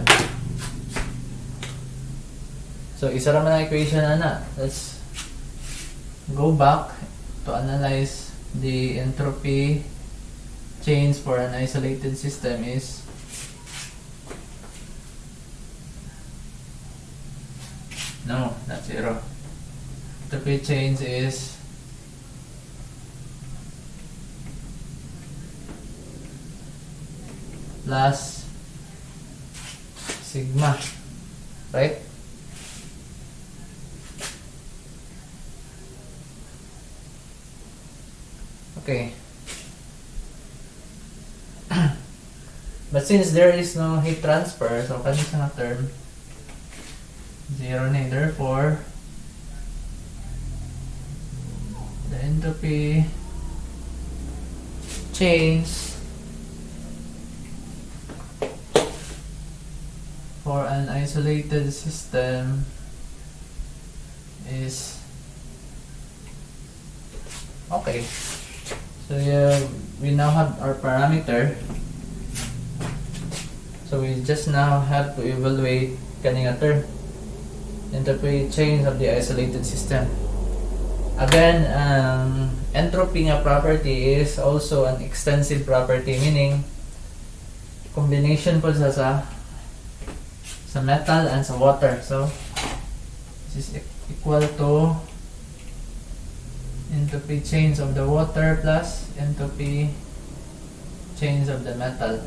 So, isa naman ang equation na. Let's go back to analyze the entropy change for an isolated system is no, not zero. Entropy change is plus sigma, right? Okay. But since there is no heat transfer, so kanina na term zero na. Therefore, the entropy change for an isolated system is okay. So we now have our parameter. So we just now have to evaluate kaninga term, entropy change of the isolated system. Again, entropy nga property is also an extensive property, meaning combination po sa metal and sa water. So this is equal to entropy change of the water plus entropy change of the metal.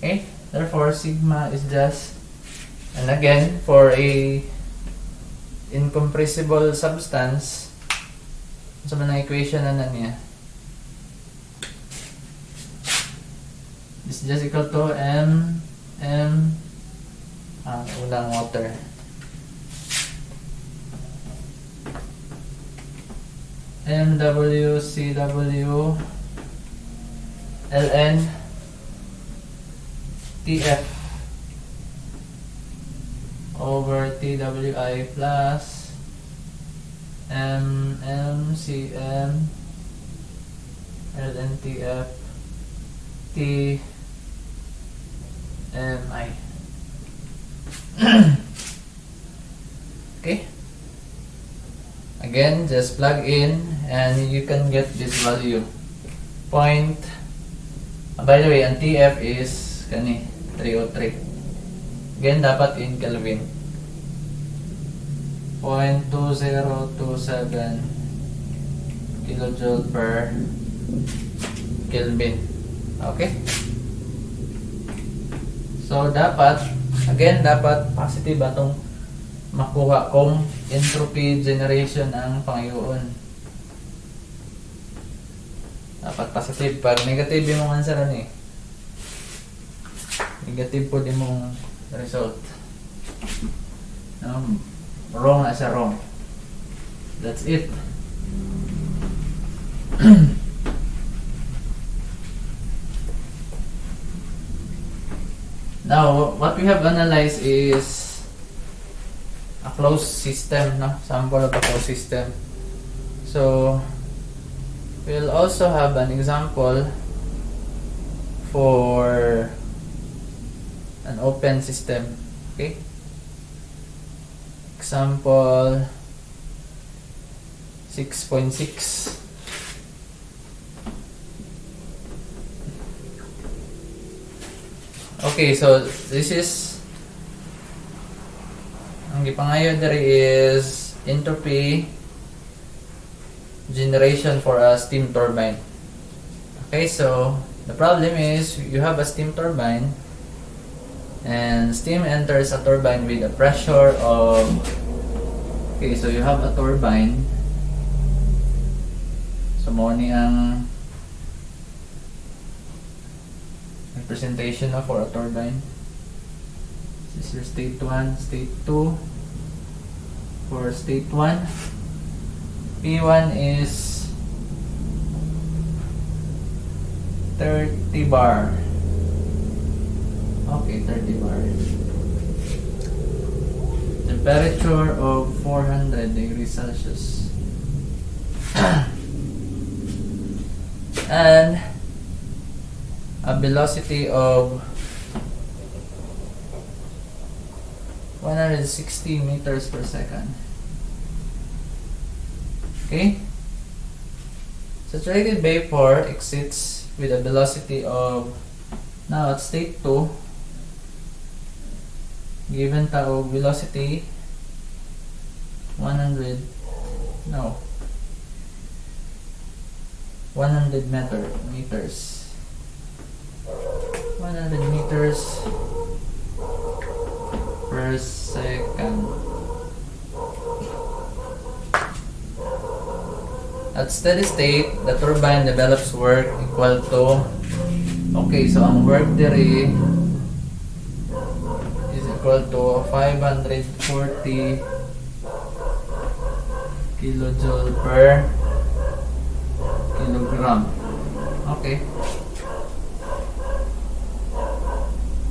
Okay, therefore sigma is just, and again for a incompressible substance, so man ang equation na niya, is just equal to unang water MWCW ln TF over TWI plus MMCM ln TF TMI. Okay, again, just plug in and you can get this value. By the way, ang TF is 303. Again, dapat in Kelvin. 0.2027 kilojoule per Kelvin. Okay? So, dapat positive atong makuha kung entropy generation ang pangayoon. Dapat positive. Pag negative yung answer negative po din mong result. Wrong as a wrong. That's it. Now, what we have analyzed is a closed system, sample of a closed system. So, we'll also have an example for an open system. Okay? Example 6.6. Okay, so this is ang gipangayo diri is entropy generation for a steam turbine. Okay, so the problem is you have a steam turbine and steam enters a turbine with a pressure of, okay, so you have a turbine. So mo ni ang representation for a turbine. This is your state 1, state 2. For state 1, P1 is 30 bar. Okay, 30 bar. Temperature of 400 degrees Celsius. And a velocity of 160 meters per second. Okay? Saturated vapor exits with a velocity of, now at state 2, given tao velocity 100 meters. 100 meters per second. At steady state, the turbine develops work equal to, okay, so ang work diri is equal to 540 kilojoule per kilogram. Okay.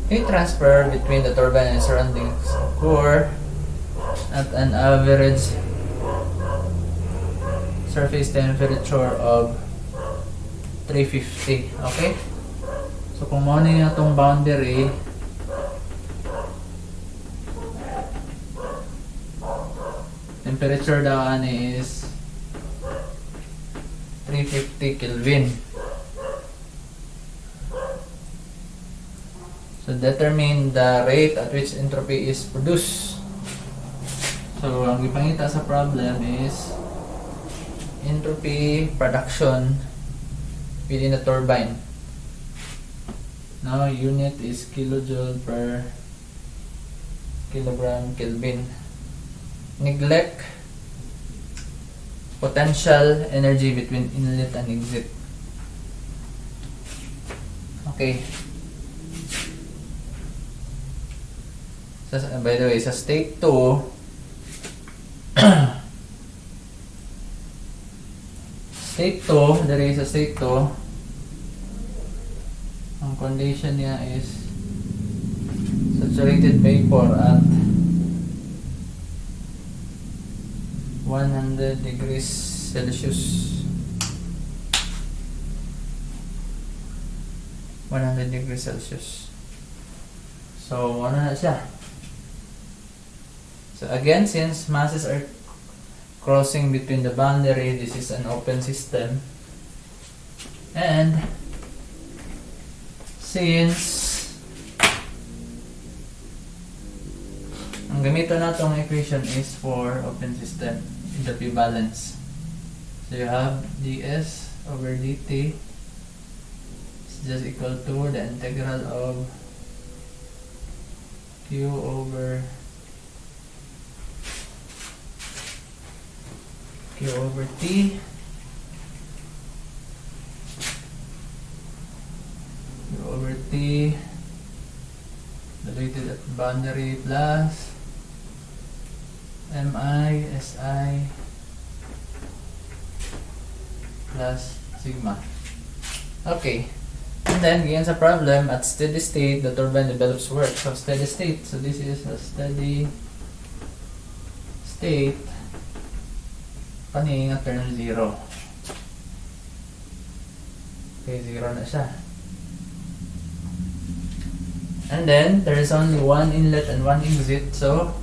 Heat transfer between the turbine and surroundings occur at an average surface temperature of 350. Okay? So kung mo na itong boundary, temperature daw is 350 Kelvin. So determine the rate at which entropy is produced. So ang ipangita sa problem is entropy production within a turbine. Now unit is kilojoule per kilogram Kelvin. Neglect potential energy between inlet and exit. Okay. So, by the way, sa state 2, there is a state 2, ang condition niya is saturated vapor at 100 degrees Celsius. 100 degrees Celsius. So, ano na siya? So again, since masses are crossing between the boundary, this is an open system. And since ang gamito natong equation is for open system, enthalpy balance. So you have ds over dt is just equal to the integral of q over t over t diluted at boundary plus mi si plus sigma. Okay, and then given sa problem, at steady state the turbine develops work. So steady state, so this is a steady state paning at term 0. Okay, 0 na siya. And then there is only one inlet and one exit, so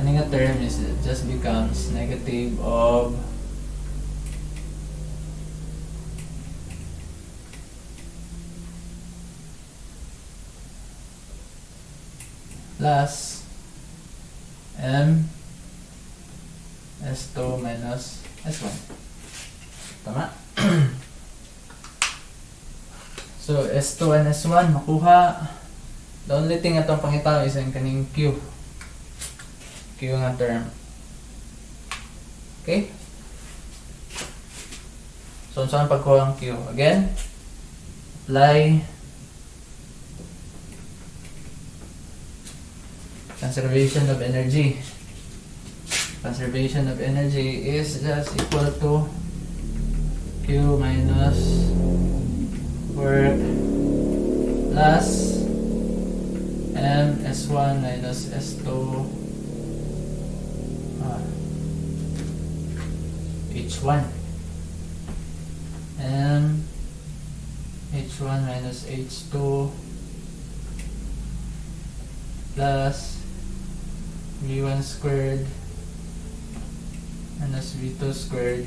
paning at term is it just becomes negative of plus m S2 minus S1. Tama? So, S2 and S1 makuha. The only thing atong pangitaw is ang kaning Q. Q nga term. Okay? So, saan pagkuha ang Q? Again, apply conservation of energy. Conservation of energy is just equal to Q minus work plus M S1 minus S2 H1 M H1 minus H2 plus V1 squared minus V2 squared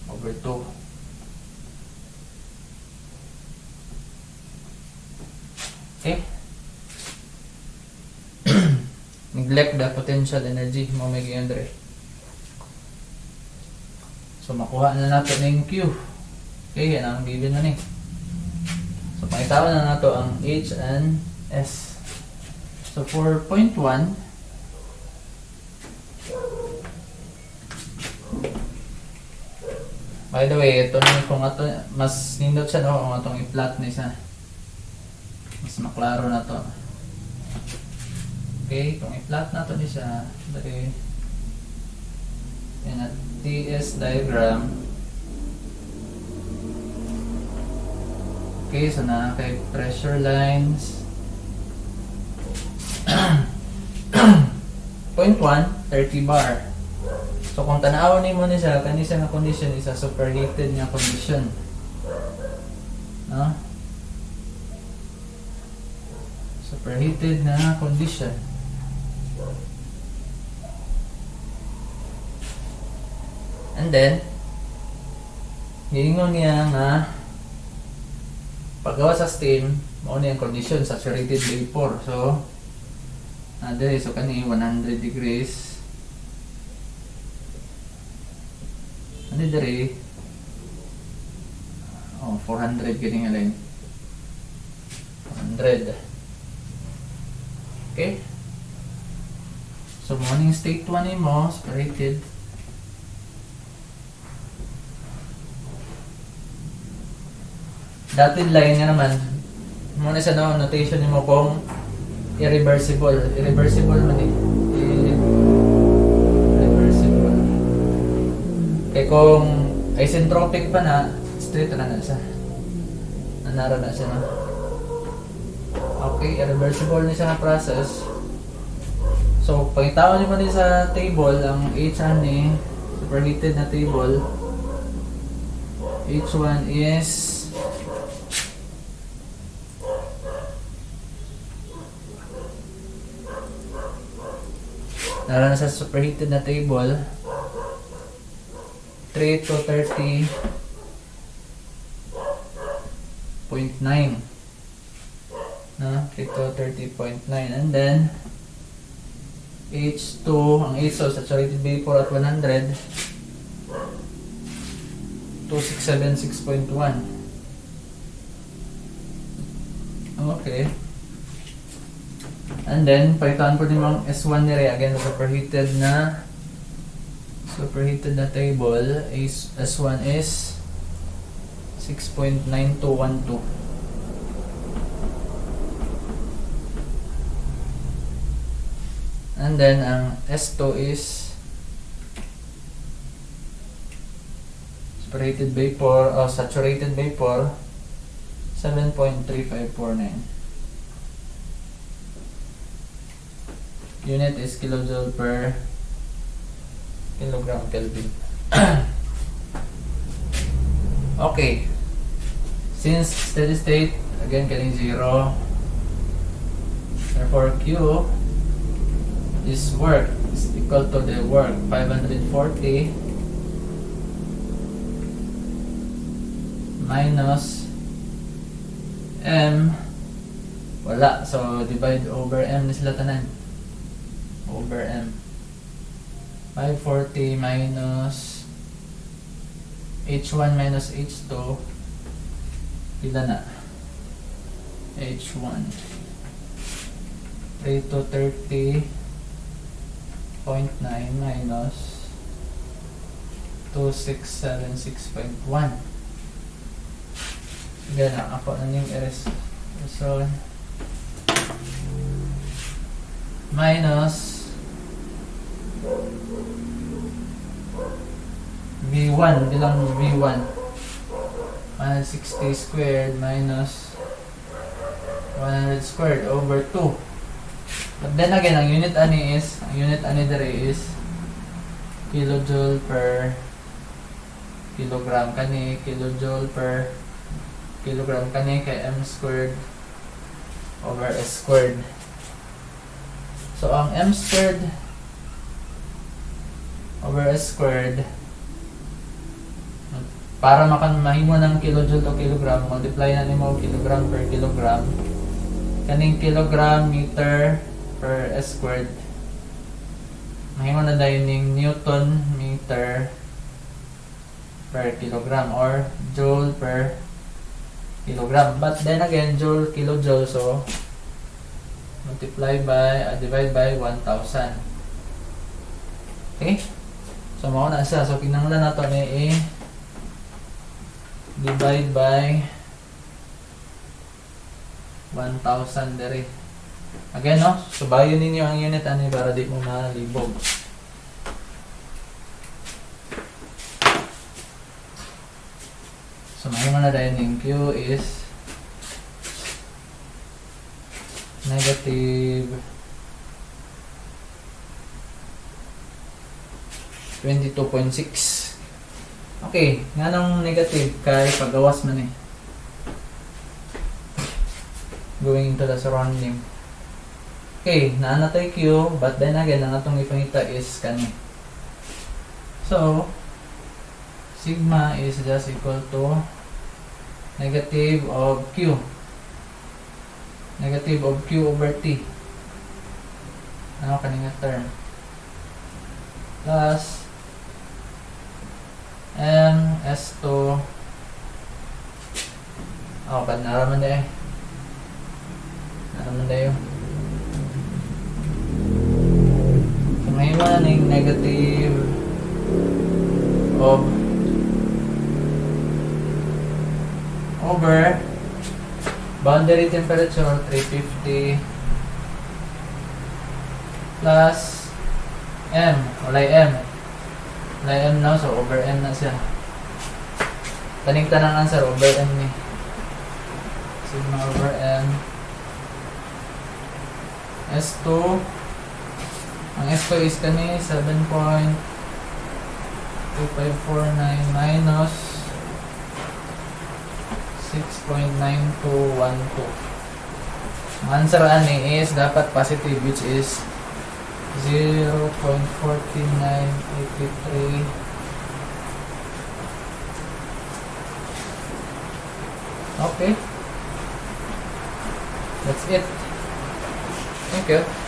over 2. Okay? Neglect the potential energy mo may giandre. So makuha na natin yung Q. Okay, yan ang given na ni. So pangitawan na nato ang H and S. So for point 1, by the way, ito na kung ato, mas nindot siya no, kung atong i-plot na isa. Mas maklaro na to. Okay, kung i-plot na to ni siya, dali yan at TS diagram. Okay, so na kay pressure lines. Point 1, 30 bar. So kung tanaw ni mo ni siya, kanisa nga condition is a superheated nga condition. No? Superheated na condition. And then hilingon niya nga paggawa sa steam, mao ni ang condition saturated vapor. So dili so kani 100 degrees. Ano diri? 400 gini nga lang. 400. Okay? So morning state 1 mo, separated. Dotted line nga naman. Muna sa notation mo kung irreversible. Irreversible man eh. Irreversible. Kaya kung isentropic pa na, straight na siya. Nanara na siya na. Okay, irreversible na siya na process. So, pagkitawa niyo pa din sa table, ang H1 ni superheated na table. H1 is Naroon na sa superheated na table. 3 to 30.9. No? 3 to 30.9. And then, H2, ang H, so saturated vapor at 100. 2676.1. Okay. And then, palitan ko din yung S1 nire. Again, superheated na table. S1 is 6.9212. And then, ang S2 is saturated vapor 7.3549. Unit is kilojoule per kilogram Kelvin. Okay. Since steady state, again, kaning 0. Therefore, Q is work is equal to the work 540 minus M. Wala. So, divide over M na sila tanan. Over M. 540 minus H1 minus H2. Pila na? H1. 3 to 30.9 minus 2676.1. Sige na, ako na yung so minus V1, bilang V1 160 squared minus 100 squared over 2. But then again, ang unit ani dere is kilojoule per kilogram. Kani kilojoule per kilogram, kani kay M squared over S squared. So ang M squared over S squared, para mahimo ng kilojoule to kilogram, multiply na nimo kilogram per kilogram. Kaning kilogram meter per S squared, mahimo na dayon ning Newton meter per kilogram or joule per kilogram. But then again, joule, kilojoule, so multiply by, divide by 1,000. Okay? So, mao na siya. So, kinahanglan nato ni divide by 1,000 dere. Again, no? Subayon ninyo ang unit ani para di mo malibog. So, mahimo na dahil yung Q is negative 22.6. Okay, nga nang negative kay pagawas man eh. Going into the surrounding. Okay, naanatay Q, but then again, ang atong ipangita is kani. So, sigma is just equal to negative of Q. Negative of Q over T. Ano kaninga term? Plus M S2. Oh, kan naraman na eh. Naraman na yun. So, ngayon na yung negative of over boundary temperature 350 plus M. Walay M. Walay M na, so over M na siya. Taningtan ang answer, over M ni. Sigma over M. S2. Ang S2 is kani 7.2549 minus 6.9212. Ang answer ani is dapat positive, which is 0.4983. Okay, that's it. Thank you.